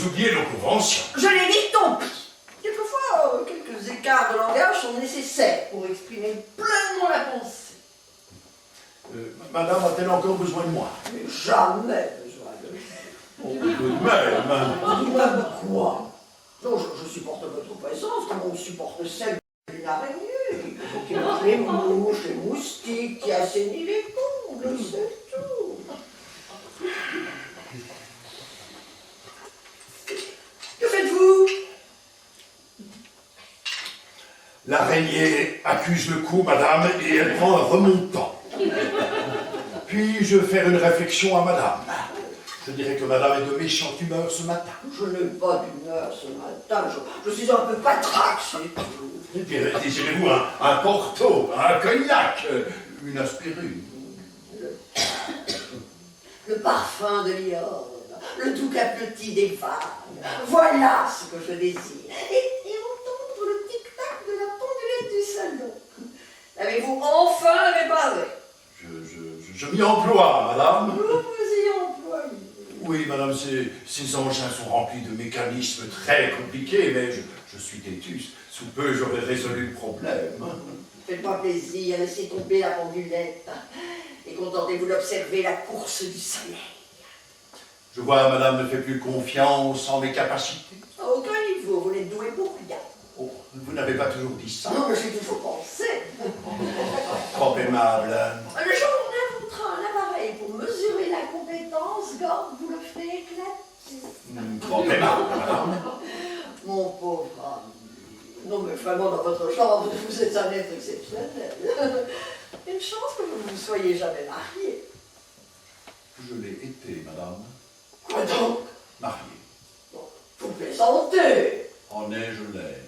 oubliez nos conventions. Je l'ai dit, tant pis. Quelquefois, quelques écarts de langage sont nécessaires pour exprimer pleinement la pensée. Madame a-t-elle encore besoin de moi? Mais jamais besoin de Oh, tout de même. Tout de même quoi? Non, je supporte votre présence comme on supporte celle d'une araignée, qui mange les mouches, les moustiques, qui assainit les combles, c'est tout. Que faites-vous? L'araignée accuse le coup, madame, et elle prend un remontant. Puis-je faire une réflexion à madame? Je dirais que madame est de méchante humeur ce matin. Je n'ai pas d'humeur ce matin, je suis un peu patraque, c'est tout. Désirez-vous un porto, un cognac, une aspirine? Le parfum de l'iode, le doux clapotis des vagues, voilà ce que je désire. Et entendre le tic-tac de la pendulette du salon. L'avez-vous enfin réparé? Je m'y emploie, madame. Vous vous y employez. Oui, madame, ces engins sont remplis de mécanismes très compliqués, mais je suis têtu. Sous peu, j'aurai résolu le problème. Faites-moi plaisir, laissez tomber la pendulette. Et contentez-vous d'observer la course du soleil. Je vois, madame ne fait plus confiance en mes capacités. À aucun niveau, vous n'êtes doué pour rien. Oh, vous n'avez pas toujours dit ça. Non, mais j'ai toujours pensé. Trop aimable. Le jour où on inventera un appareil pour mesurer la compétence, Gord, vous le ferez éclater. Trop aimable, madame. Mon pauvre ami. Non, mais vraiment, dans votre genre, vous êtes un être exceptionnel. Une chance que vous ne vous soyez jamais marié. Je l'ai été, madame. Quoi donc? Marié. Bon, vous plaisantez. En est, je l'ai.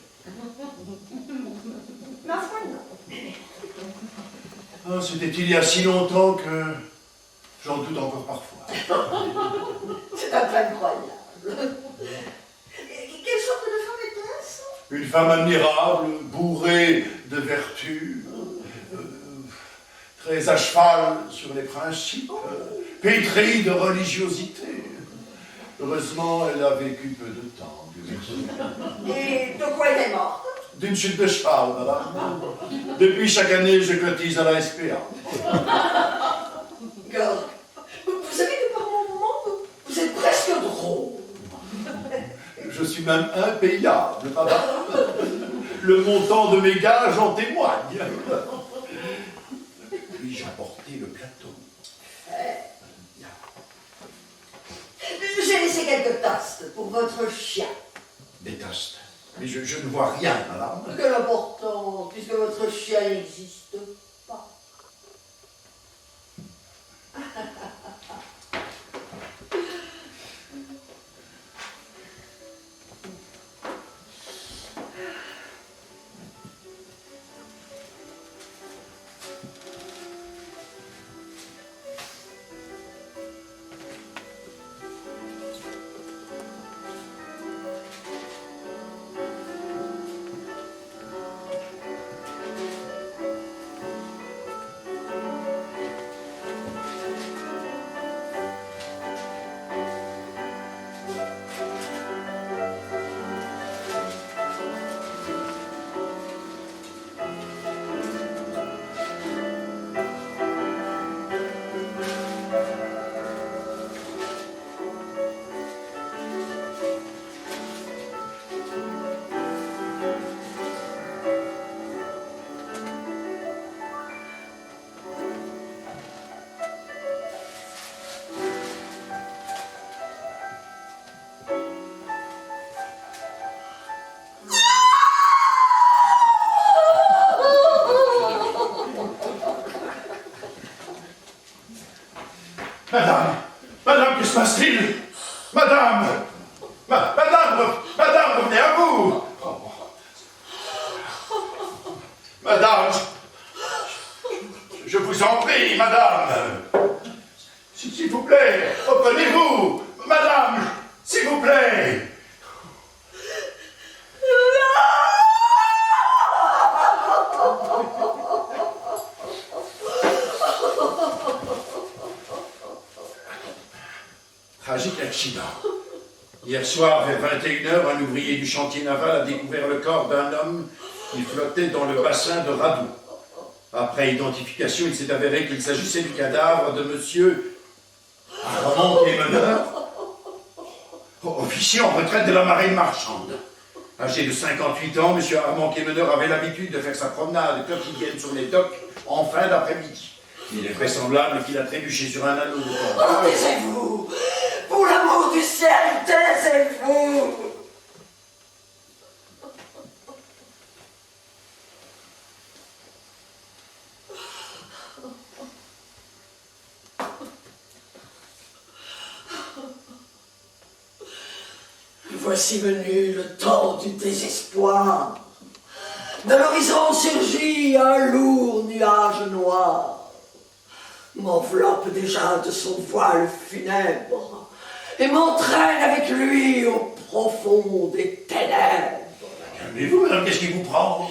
Ma foi, non. Oh, c'était il y a si longtemps que j'en doute encore parfois. C'est un peu incroyable. Quelle sorte de femme était-ce? Une femme admirable, bourrée de vertus, très à cheval sur les principes, pétrie de religiosité. Heureusement, elle a vécu peu de temps, Dieu merci. Et de quoi elle est morte? D'une chute de cheval, madame. Depuis chaque année, je cotise à la SPA. Gord, vous savez que par moments, vous êtes presque drôle. Je suis même impayable, madame. Le montant de mes gages en témoigne. Puis-je emporter le plateau? J'ai laissé quelques tastes pour votre chien. Des tastes. Mais je ne vois rien, madame. Quelle importance, puisque votre chien n'existe pas. Madame, madame, que se passe-t-il? Madame, madame, revenez à vous. Madame, je vous en prie, madame. S'il vous plaît, reprenez-vous. Madame, s'il vous plaît. Tragique accident. Hier soir, vers 21h, un ouvrier du chantier naval a découvert le corps d'un homme qui flottait dans le bassin de Radoux. Après identification, il s'est avéré qu'il s'agissait du cadavre de monsieur Armand Quémeneur, officier en retraite de la marine marchande. Âgé de 58 ans, monsieur Armand Quémeneur avait l'habitude de faire sa promenade quotidienne sur les docks en fin d'après-midi. Il est vraisemblable qu'il a trébuché sur un anneau de corde. Oh, taisez-vous! Pour l'amour du ciel, taisez-vous! Voici venu le temps du désespoir. De l'horizon surgit un lourd nuage noir. M'enveloppe déjà de son voile funèbre et m'entraîne avec lui au profond des ténèbres. Calmez-vous, madame, qu'est-ce qui vous prend?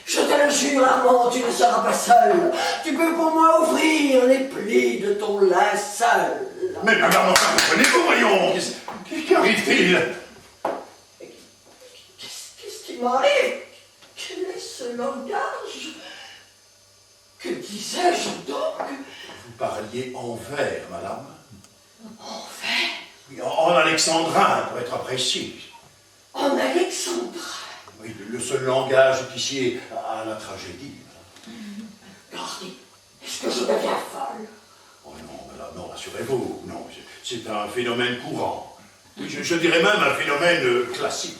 Je te le jure, Armand, tu ne seras pas seul. Tu peux pour moi ouvrir les plis de ton linceul. Mais madame, enfin, comprenez-vous, voyons. Qu'arrive-t-il? Qu'est-ce qui m'arrive? Quel est ce langage? Que disais-je donc? Vous parliez en vers, madame. En vers? Oui, en alexandrin, pour être précis. En alexandrin? Oui, le seul langage épicier à la tragédie. Gardi, est-ce que je deviens folle? Oh non, madame, non, rassurez-vous, non, c'est un phénomène courant. Oui, je dirais même un phénomène classique.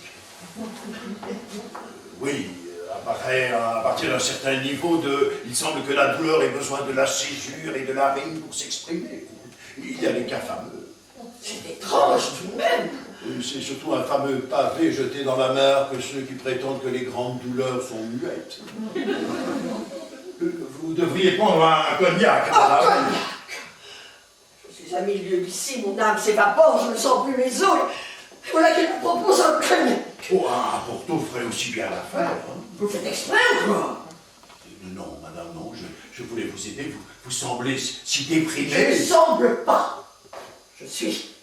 Oui, apparaît à partir d'un certain niveau il semble que la douleur ait besoin de la césure et de la rime pour s'exprimer. Il y a des cas fameux. C'est étrange tout de même. Oui, c'est surtout un fameux pavé jeté dans la mer que ceux qui prétendent que les grandes douleurs sont muettes. Vous devriez prendre un cognac, Un madame. cognac! Je suis à milieu d'ici, mon âme s'évapore, je ne sens plus mes os. Et voilà qu'il me propose un cognac. Oh, un Porto ferait aussi bien l'affaire. Hein. Vous faites exprès ou quoi? Non, madame, non, je voulais vous aider. Vous semblez si déprimée. Je ne semble pas. Je suis.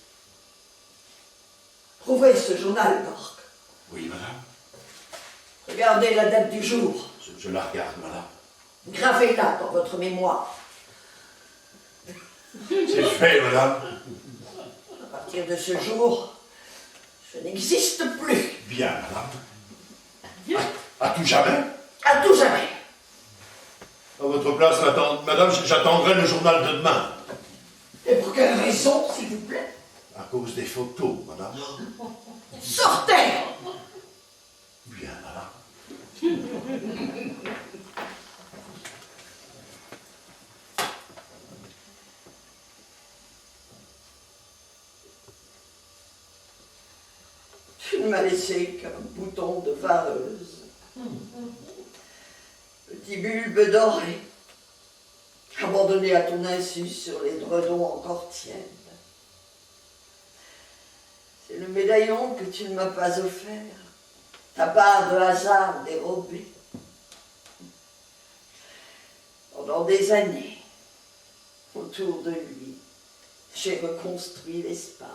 Trouvez ce journal, Gork. Oui, madame. Regardez la date du jour. Je la regarde, madame. Gravez-la dans votre mémoire. C'est fait, madame. À partir de ce jour, je n'existe plus. Bien, madame. À tout jamais. À tout jamais. À votre place, madame, j'attendrai le journal de demain. Et pour quelle raison, s'il vous plaît? À cause des photos, madame. Sortez! Bien, madame. Tu ne m'as laissé qu'un bouton de vareuse. Petit bulbe doré, abandonné à ton insu sur les dredons encore tièdes. C'est le médaillon que tu ne m'as pas offert, ta part de hasard dérobée. Pendant des années, autour de lui, j'ai reconstruit l'espace.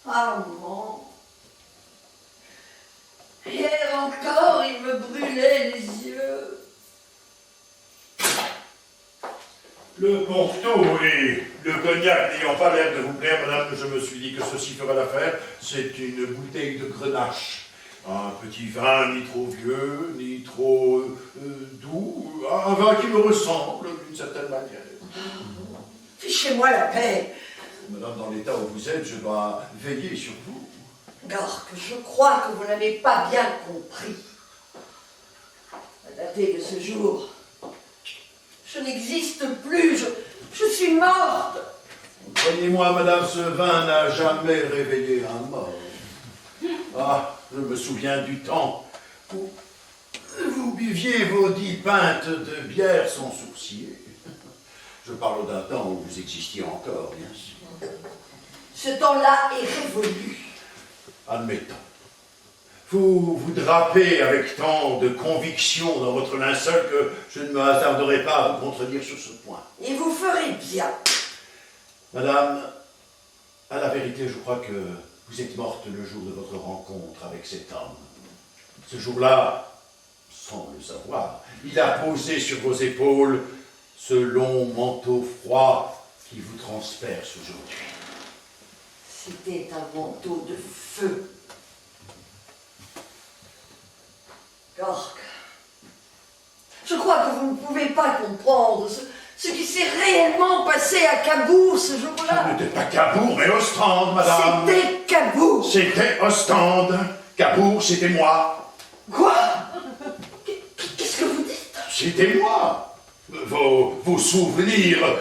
Armand. Hier encore, il me brûlait les yeux. Le Porto et le cognac n'ayant pas l'air de vous plaire, madame, je me suis dit que ceci ferait l'affaire. C'est une bouteille de Grenache. Un petit vin ni trop vieux, ni trop doux. Un vin qui me ressemble d'une certaine manière. Fichez-moi la paix. Madame, dans l'état où vous êtes, je dois veiller sur vous. Gork, je crois que vous n'avez pas bien compris. À dater de ce jour, je n'existe plus, je suis morte. Croyez-moi, madame, ce vin n'a jamais réveillé un mort. Ah, je me souviens du temps où vous buviez vos 10 pintes de bière sans sourciller. Je parle d'un temps où vous existiez encore, bien sûr. Ce temps-là est révolu. Admettons. Vous vous drapez avec tant de conviction dans votre linceul que je ne me hasarderai pas à vous contredire sur ce point. Et vous ferez bien. Madame, à la vérité, je crois que vous êtes morte le jour de votre rencontre avec cet homme. Ce jour-là, sans le savoir, il a posé sur vos épaules ce long manteau froid qui vous transperce aujourd'hui. C'était un manteau de feu. Gork, je crois que vous ne pouvez pas comprendre ce qui s'est réellement passé à Cabourg ce Ce jour-là. n'était pas Cabourg, mais Ostende, madame. C'était Cabourg. C'était Ostende. Cabourg, c'était moi. Quoi? Qu'est-ce que vous dites? C'était moi. Vos souvenirs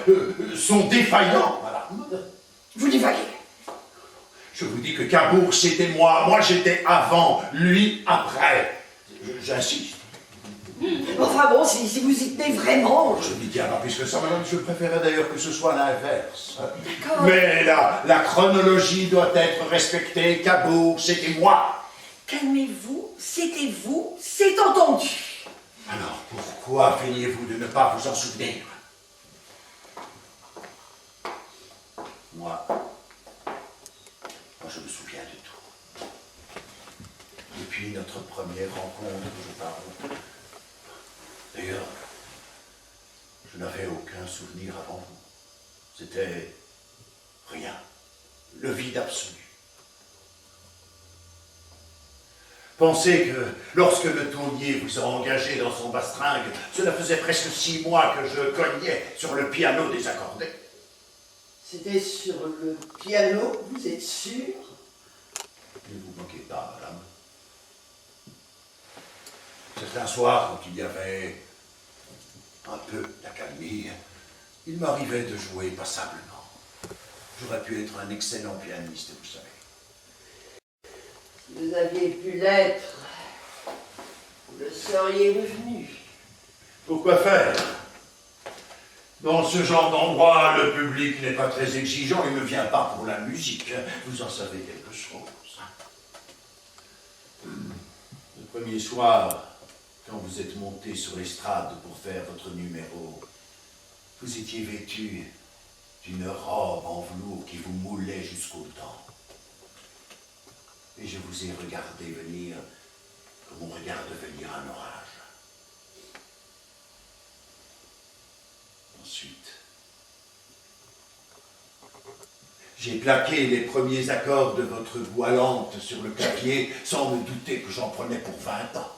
sont défaillants, madame. Vous divaguez. Je vous dis que Cabourg, c'était moi. Moi, j'étais avant, lui, après. J'insiste. Enfin bon, si vous y tenez vraiment... Je ne dis pas plus que ça, madame. Je préférais d'ailleurs que ce soit l'inverse. D'accord. Mais la chronologie doit être respectée. Cabourg, c'était moi. Calmez-vous, c'était vous, c'est entendu. Alors, pourquoi feignez-vous de ne pas vous en souvenir? Moi, je me souviens de tout. depuis notre première rencontre que je parle. D'ailleurs, je n'avais aucun souvenir avant vous. C'était rien, le vide absolu. Pensez que lorsque le taulier vous a engagé dans son bastringue, cela faisait presque 6 mois que je cognais sur le piano désaccordé. C'était sur le piano, vous êtes sûr? Ne vous moquez pas, madame. Certains soirs, quand il y avait un peu d'accalmie, il m'arrivait de jouer passablement. J'aurais pu être un excellent pianiste, vous savez. Si vous aviez pu l'être, vous le seriez devenu. Pourquoi faire? Dans ce genre d'endroit, le public n'est pas très exigeant, il ne vient pas pour la musique. Vous en savez quelque chose. Le premier soir, quand vous êtes monté sur l'estrade pour faire votre numéro, vous étiez vêtu d'une robe en velours qui vous moulait jusqu'aux dents. Et je vous ai regardé venir comme on regarde venir un orage. Ensuite, j'ai plaqué les premiers accords de votre voix lente sur le clavier sans me douter que j'en prenais pour 20 ans.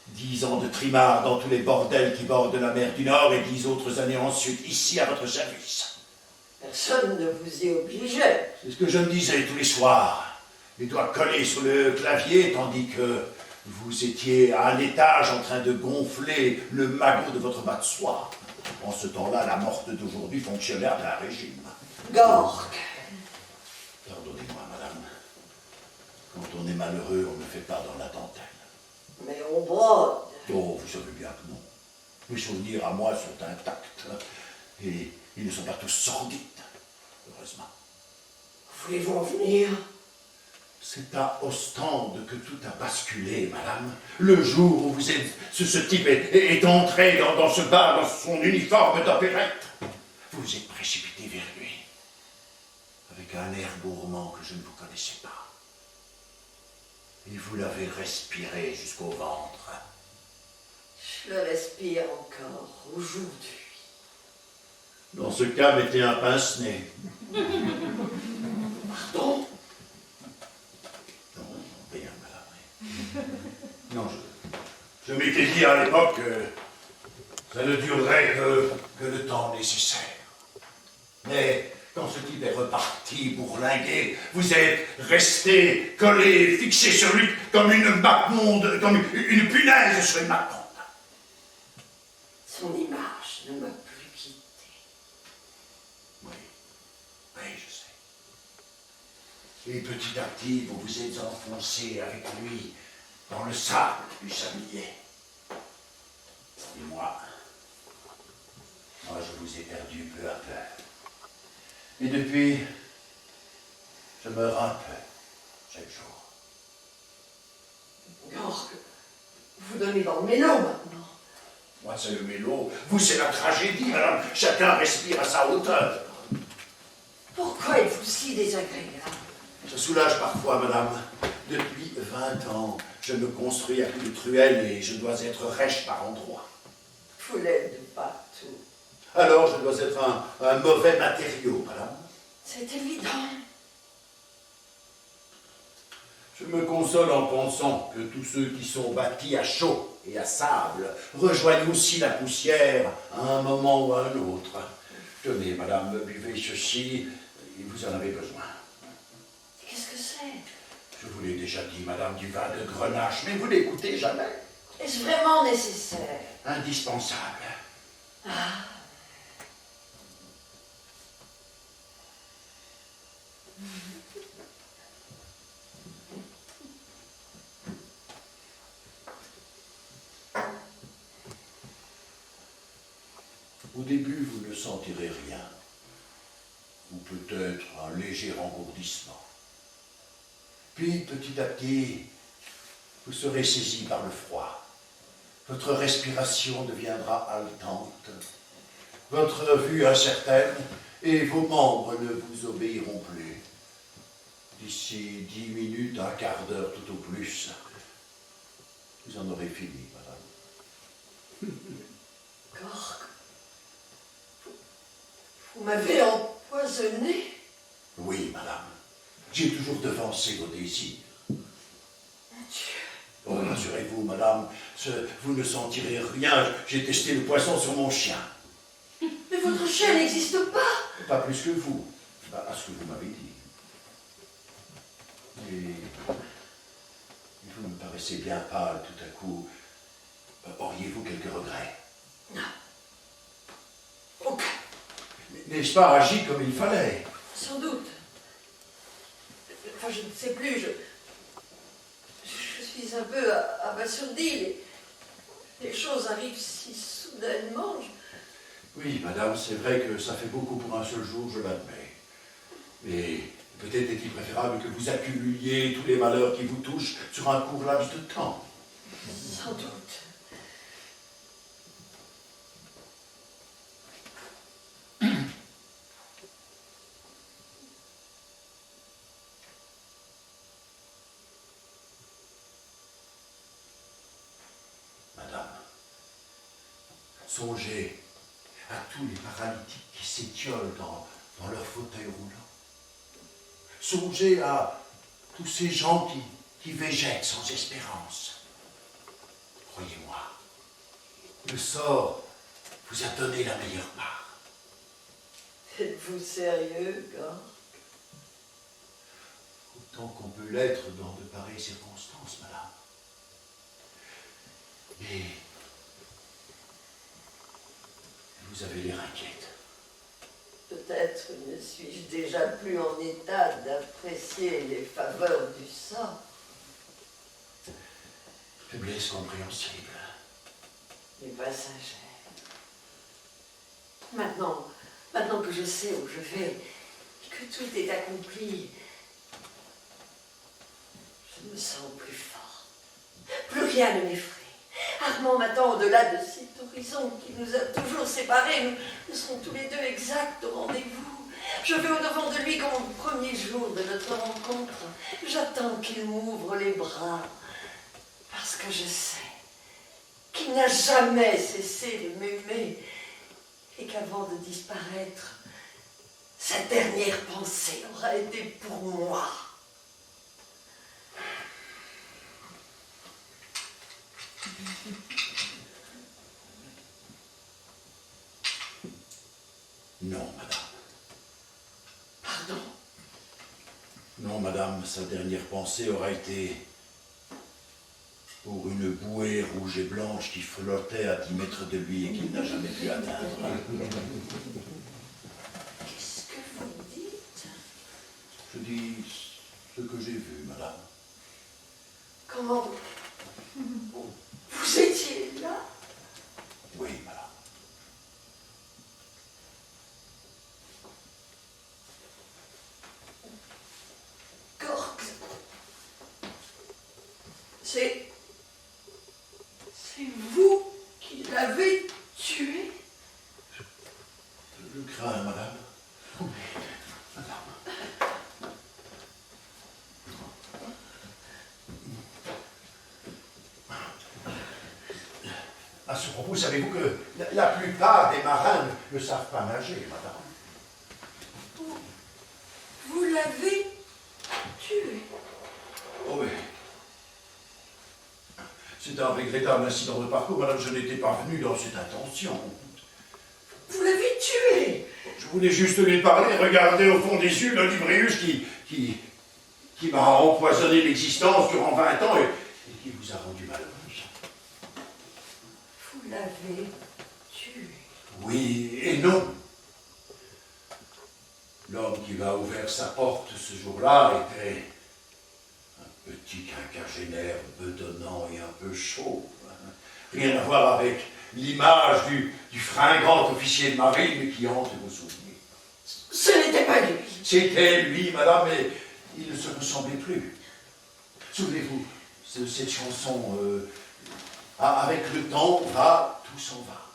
10 ans de trimard dans tous les bordels qui bordent la mer du Nord et 10 autres années ensuite ici à votre service. Personne ne vous y obligeait. C'est ce que je me disais tous les soirs, les doigts collés sur le clavier, tandis que vous étiez à l'étage en train de gonfler le magot de votre bas de soie. En ce temps-là, la morte d'aujourd'hui fonctionnait à plein régime. Gork. Pardonnez-moi, madame. Quand on est malheureux, on ne fait pas dans la dentelle. Mais on brode. Oh, vous savez bien que non. Mes souvenirs à moi sont intacts. Et ils ne sont pas tous sordides, heureusement. Voulez-vous en venir? C'est à Ostende que tout a basculé, madame. Le jour où ce type est entré dans ce bar, dans son uniforme d'opérette, vous vous êtes précipité vers lui, avec un air gourmand que je ne vous connaissais pas. Et vous l'avez respiré jusqu'au ventre. Je le respire encore aujourd'hui. Dans ce cas, mettez un pince-nez. Pardon? Non, rien, madame. Non, je m'étais dit à l'époque que ça ne durerait que le temps nécessaire. Mais quand ce type est reparti bourlinguer, vous êtes resté collé, fixé sur lui comme une maconde, comme une punaise sur une maconde. Son image ne m'a plus quitté. Oui, je sais. Et petit à petit, vous vous êtes enfoncé avec lui dans le sable du sablier. Et moi, je vous ai perdu peu à peu. Et depuis, je meurs un peu, chaque jour. Gork, vous donnez dans le mélo maintenant. Moi, c'est le mélo. Vous, c'est la tragédie, madame. Chacun respire à sa hauteur. Pourquoi êtes-vous si désagréable? Ça soulage parfois, madame. Depuis 20 ans, je me construis à coups de truelle et je dois être rêche par endroits. Vous l'êtes de partout. Alors, je dois être un mauvais matériau, madame. C'est évident. Je me console en pensant que tous ceux qui sont bâtis à chaud et à sable rejoignent aussi la poussière à un moment ou à un autre. Tenez, madame, buvez ceci, et vous en avez besoin. Qu'est-ce que c'est? Je vous l'ai déjà dit, madame, du vin de Grenache, mais vous n'écoutez jamais. Est-ce vraiment nécessaire? Indispensable. Ah. Au début, vous ne sentirez rien, ou peut-être un léger engourdissement. Puis, petit à petit, vous serez saisi par le froid. Votre respiration deviendra haletante, votre vue incertaine, et vos membres ne vous obéiront plus. D'ici 10 minutes, un quart d'heure tout au plus. Vous en aurez fini, madame. Gork, vous m'avez empoisonné? Oui, madame. J'ai toujours devancé vos désirs. Mon Dieu. Oh, rassurez-vous, madame, vous ne sentirez rien. J'ai testé le poison sur mon chien. Mais votre chien n'existe pas. Pas plus que vous, à ce que vous m'avez dit. Et vous me paraissez bien pâle tout à coup. Auriez-vous quelques regrets? Non. Aucun. N'ai-je pas agi comme il fallait? Sans doute. Enfin, je ne sais plus. Je suis un peu abasourdie. Les choses arrivent si soudainement. Oui, madame, c'est vrai que ça fait beaucoup pour un seul jour, je l'admets. Mais peut-être est-il préférable que vous accumuliez tous les malheurs qui vous touchent sur un court laps de temps. Sans doute. Madame, songez à tous les paralytiques qui s'étiolent dans leur fauteuil roulant. Songez à tous ces gens qui végètent sans espérance. Croyez-moi, le sort vous a donné la meilleure part. Êtes-vous sérieux, Gork? Autant qu'on peut l'être dans de pareilles circonstances, madame. Et vous avez l'air inquiète. Peut-être ne suis-je déjà plus en état d'apprécier les faveurs du sort. Faiblesse compréhensible. Les passagers. Maintenant que je sais où je vais, que tout est accompli, je me sens plus forte. Plus rien ne m'effraie. Armand m'attend au-delà de cet horizon qui nous a toujours séparés. Nous serons tous les deux exacts au rendez-vous. Je vais au-devant de lui comme au premier jour de notre rencontre. J'attends qu'il m'ouvre les bras, parce que je sais qu'il n'a jamais cessé de m'aimer et qu'avant de disparaître, sa dernière pensée aura été pour moi. Non, madame. Pardon? Non, madame, sa dernière pensée aura été pour une bouée rouge et blanche qui flottait à 10 mètres de lui et qu'il n'a jamais pu atteindre. Qu'est-ce que vous dites? Je dis ce que j'ai vu, madame. Comment vous étiez là? Oui, madame. Gork, c'est vous qui l'avez tué? Je le crains, madame. Oh, madame. À ce propos, savez-vous que la plupart des marins ne savent pas nager, madame? Vous l'avez tué? Oh oui. C'est un regrettable incident de parcours, madame. Je n'étais pas venu dans cette intention. Vous l'avez tué? Je voulais juste lui parler, regarder au fond des yeux l'Olibrius qui m'a empoisonné l'existence durant 20 ans et qui vous a rendu malheureuse. Vous l'avez tué? Oui et non. L'homme qui m'a ouvert sa porte ce jour-là était un petit quinquagénaire bedonnant et un peu chaud. Rien à voir avec l'image du fringant officier de marine qui hante vos souvenirs. Ce n'était pas lui. C'était lui, madame, mais il ne se ressemblait plus. Souvenez-vous de cette chanson avec le temps va, tout s'en va.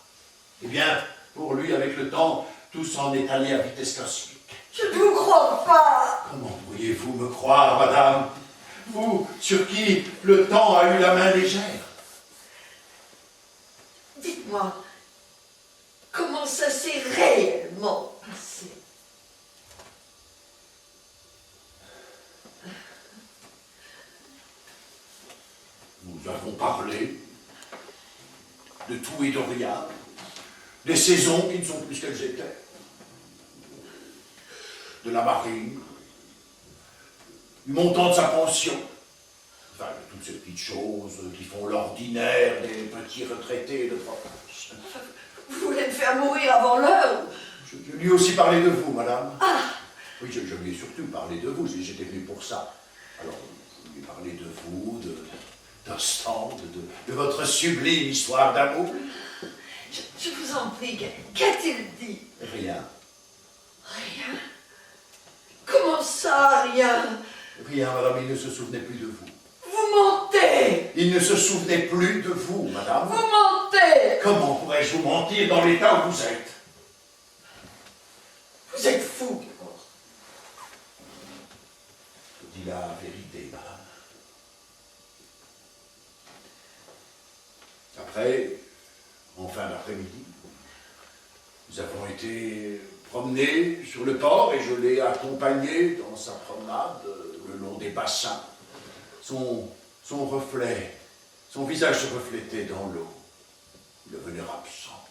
Eh bien, pour lui, avec le temps, tout s'en est allé à vitesse cosmique. Je ne vous crois pas. Comment oui, Pourriez-vous me croire, madame? Vous, sur qui le temps a eu la main légère. Dites-moi, comment ça s'est réellement passé? Nous avons parlé de tout et de rien, des saisons qui ne sont plus ce qu'elles étaient, de la marine, du montant de sa pension, enfin, de toutes ces petites choses qui font l'ordinaire des petits retraités de province. Vous voulez me faire mourir avant l'heure? Je lui ai aussi parlé de vous, madame. Ah! Oui, je lui ai surtout parlé de vous, j'étais venu pour ça. Alors, je lui ai parlé de vous, d'Ostende, de votre sublime histoire d'amour. Je vous en prie, qu'a-t-il dit? Rien. Rien? Comment ça, rien? Rien, madame, il ne se souvenait plus de vous. Vous mentez! Il ne se souvenait plus de vous, madame. Vous mentez! Comment pourrais-je vous mentir dans l'état où vous êtes? Vous êtes fou, d'abord. Je dis la vérité, madame. Après, en fin d'après-midi, nous avons été promenés sur le port et je l'ai accompagné dans sa promenade le long des bassins. Son reflet, son visage se reflétait dans l'eau. Il devenait absent.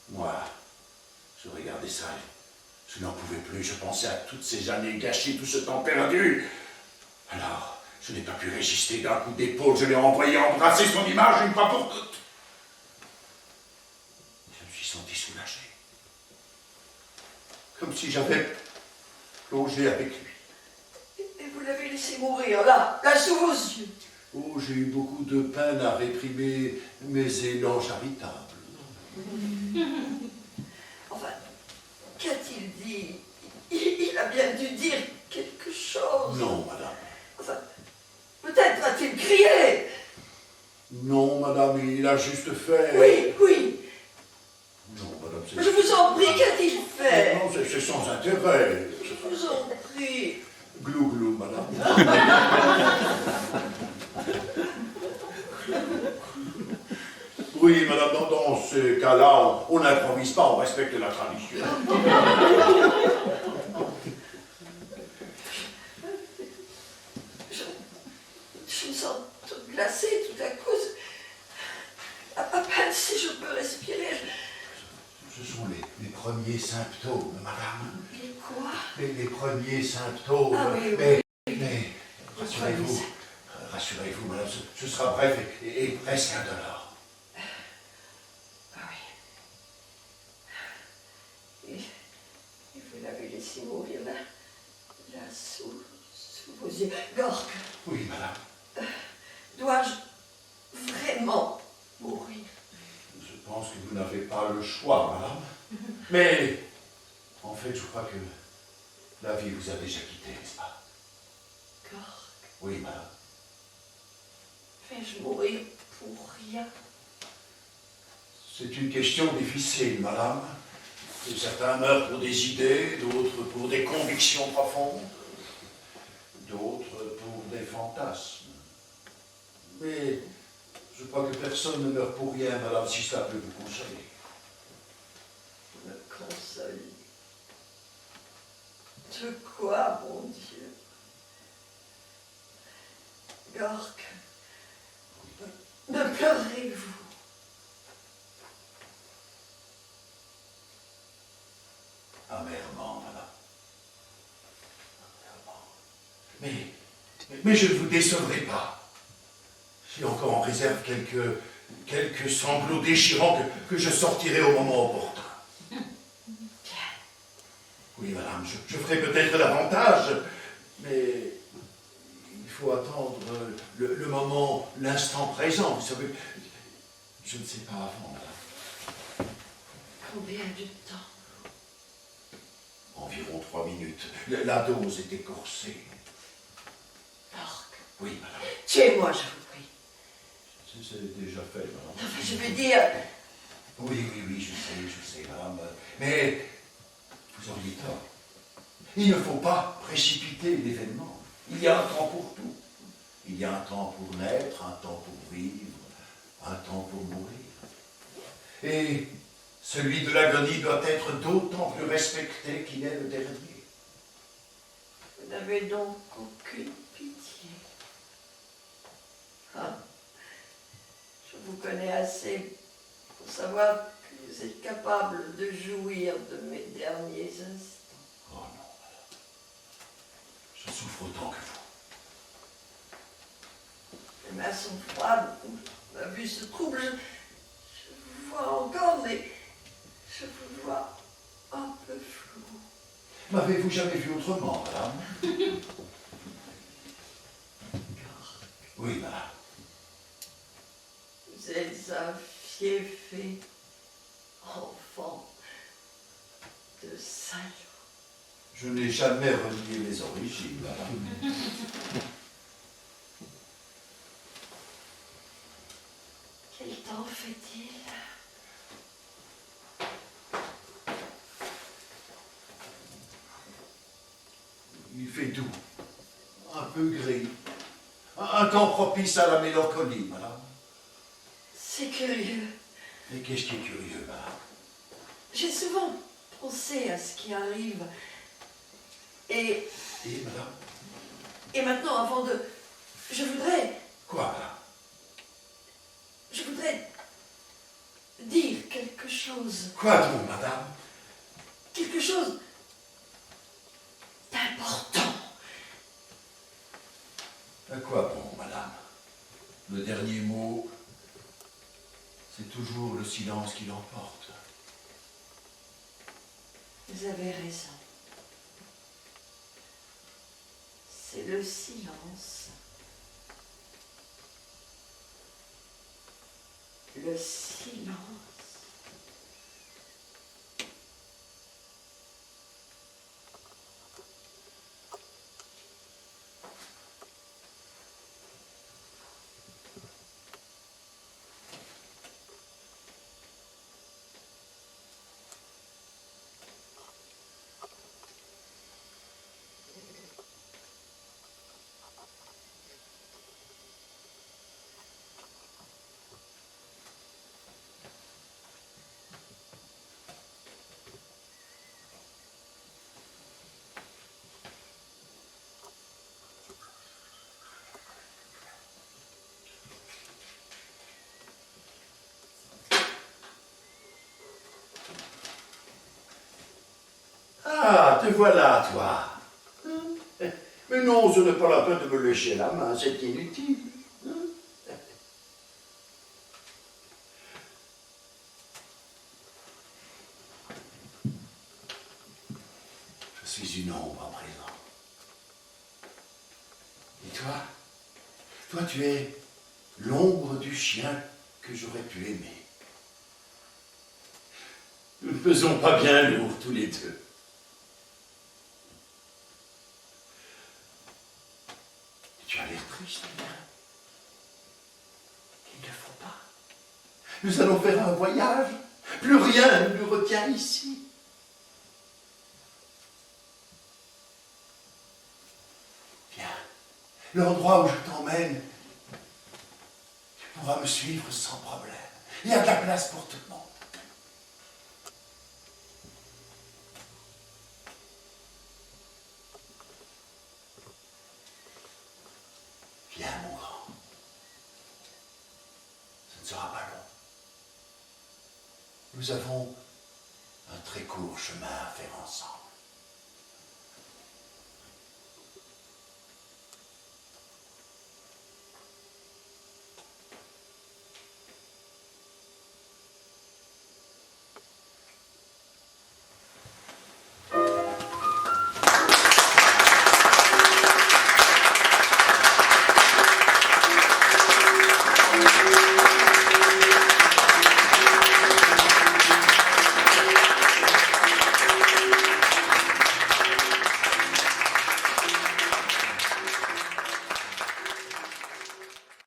Moi, je regardais ça, je n'en pouvais plus. Je pensais à toutes ces années gâchées, tout ce temps perdu. Alors, je n'ai pas pu résister d'un coup d'épaule. Je l'ai envoyé embrasser son image une fois pour toutes. Je me suis senti soulagé. Comme si j'avais plongé avec lui. Et vous l'avez laissé mourir, là sous vos yeux. Oh, j'ai eu beaucoup de peine à réprimer mes élans charitables. Enfin, qu'a-t-il dit? Il a bien dû dire quelque chose. Non, madame. Enfin, peut-être a-t-il crié. Non, madame, il a juste fait... Oui, oui. Non, madame, c'est... Je vous en prie, qu'a-t-il fait? Non, c'est sans intérêt. Je vous en prie. Glou, glou, madame. Oui, madame, dans ces cas-là, on n'improvise pas, on respecte la tradition. Je me sens toute glacée tout à coup. À peine si je peux respirer. Ce sont les premiers symptômes, madame. Mais quoi? Les premiers symptômes. Ah oui, Mais rassurez-vous, madame, ce sera bref et presque indolore. Ah oui. Et vous l'avez laissé mourir là sous vos yeux. Gork, Oui, madame. dois-je vraiment mourir? Je pense que vous n'avez pas le choix, madame. Mais, en fait, je crois que la vie vous a déjà quitté, n'est-ce pas? Gork, Oui, madame. vais-je mourir pour rien? C'est une question difficile, madame. Certains meurent pour des idées, d'autres pour des convictions profondes, d'autres pour des fantasmes. Mais je crois que personne ne meurt pour rien, madame, si cela peut vous consoler. Me consoler. De quoi, mon Dieu? Gork, me pleurez-vous? Amèrement, madame. Amèrement. Mais je ne vous décevrai pas. J'ai encore en réserve quelques sanglots déchirants que je sortirai au moment opportun. Oui, madame, je ferai peut-être davantage, mais il faut attendre le moment, l'instant présent. Vous savez, je ne sais pas avant, madame. Combien de temps? Environ 3 minutes. La dose était corsée. Gork, Oui, madame. tuez-moi, je vous prie. C'est déjà fait, madame. Enfin, je veux dire... Oui, je sais, madame. Mais vous auriez tort. Il ne faut pas précipiter l'événement. Il y a un temps pour tout. Il y a un temps pour naître, un temps pour vivre, un temps pour mourir. Et celui de l'agonie doit être d'autant plus respecté qu'il est le dernier. Vous n'avez donc aucune pitié. Ah, je vous connais assez pour savoir que vous êtes capable de jouir de mes derniers instants. Oh non, je souffre autant que vous. Les mains sont froides, ma vue se trouble, je vous vois encore, mais je vous vois un peu flou. M'avez-vous jamais vu autrement, madame? Oui, madame. Vous êtes un fiefé enfant de salaud. Je n'ai jamais renié mes origines, madame. Quel temps fait-il? Il fait doux, un peu gris. Un temps propice à la mélancolie, madame. C'est curieux. Et qu'est-ce qui est curieux, madame? J'ai souvent pensé à ce qui arrive. Et madame? maintenant, avant de... Je voudrais Quoi, madame? dire quelque chose. Quoi donc, madame? Quelque chose d'important. À quoi bon, madame? Le dernier mot, c'est toujours le silence qui l'emporte. Vous avez raison. C'est le silence. Le silence. Ah, te voilà, toi. Mais non, ce n'est pas la peine de me lécher la main, c'est inutile. Je suis une ombre à présent. Et toi? Toi, tu es l'ombre du chien que j'aurais pu aimer. Nous ne faisons pas bien lourd tous les deux. Tu as l'air triste, bien. Il ne faut pas. Nous allons faire un voyage. Plus rien ne nous retient ici. Viens. L'endroit où je t'emmène, tu pourras me suivre sans problème. Il y a de la place pour tout le monde. Viens, mon grand. Ce ne sera pas long. Nous avons un très court chemin à faire ensemble.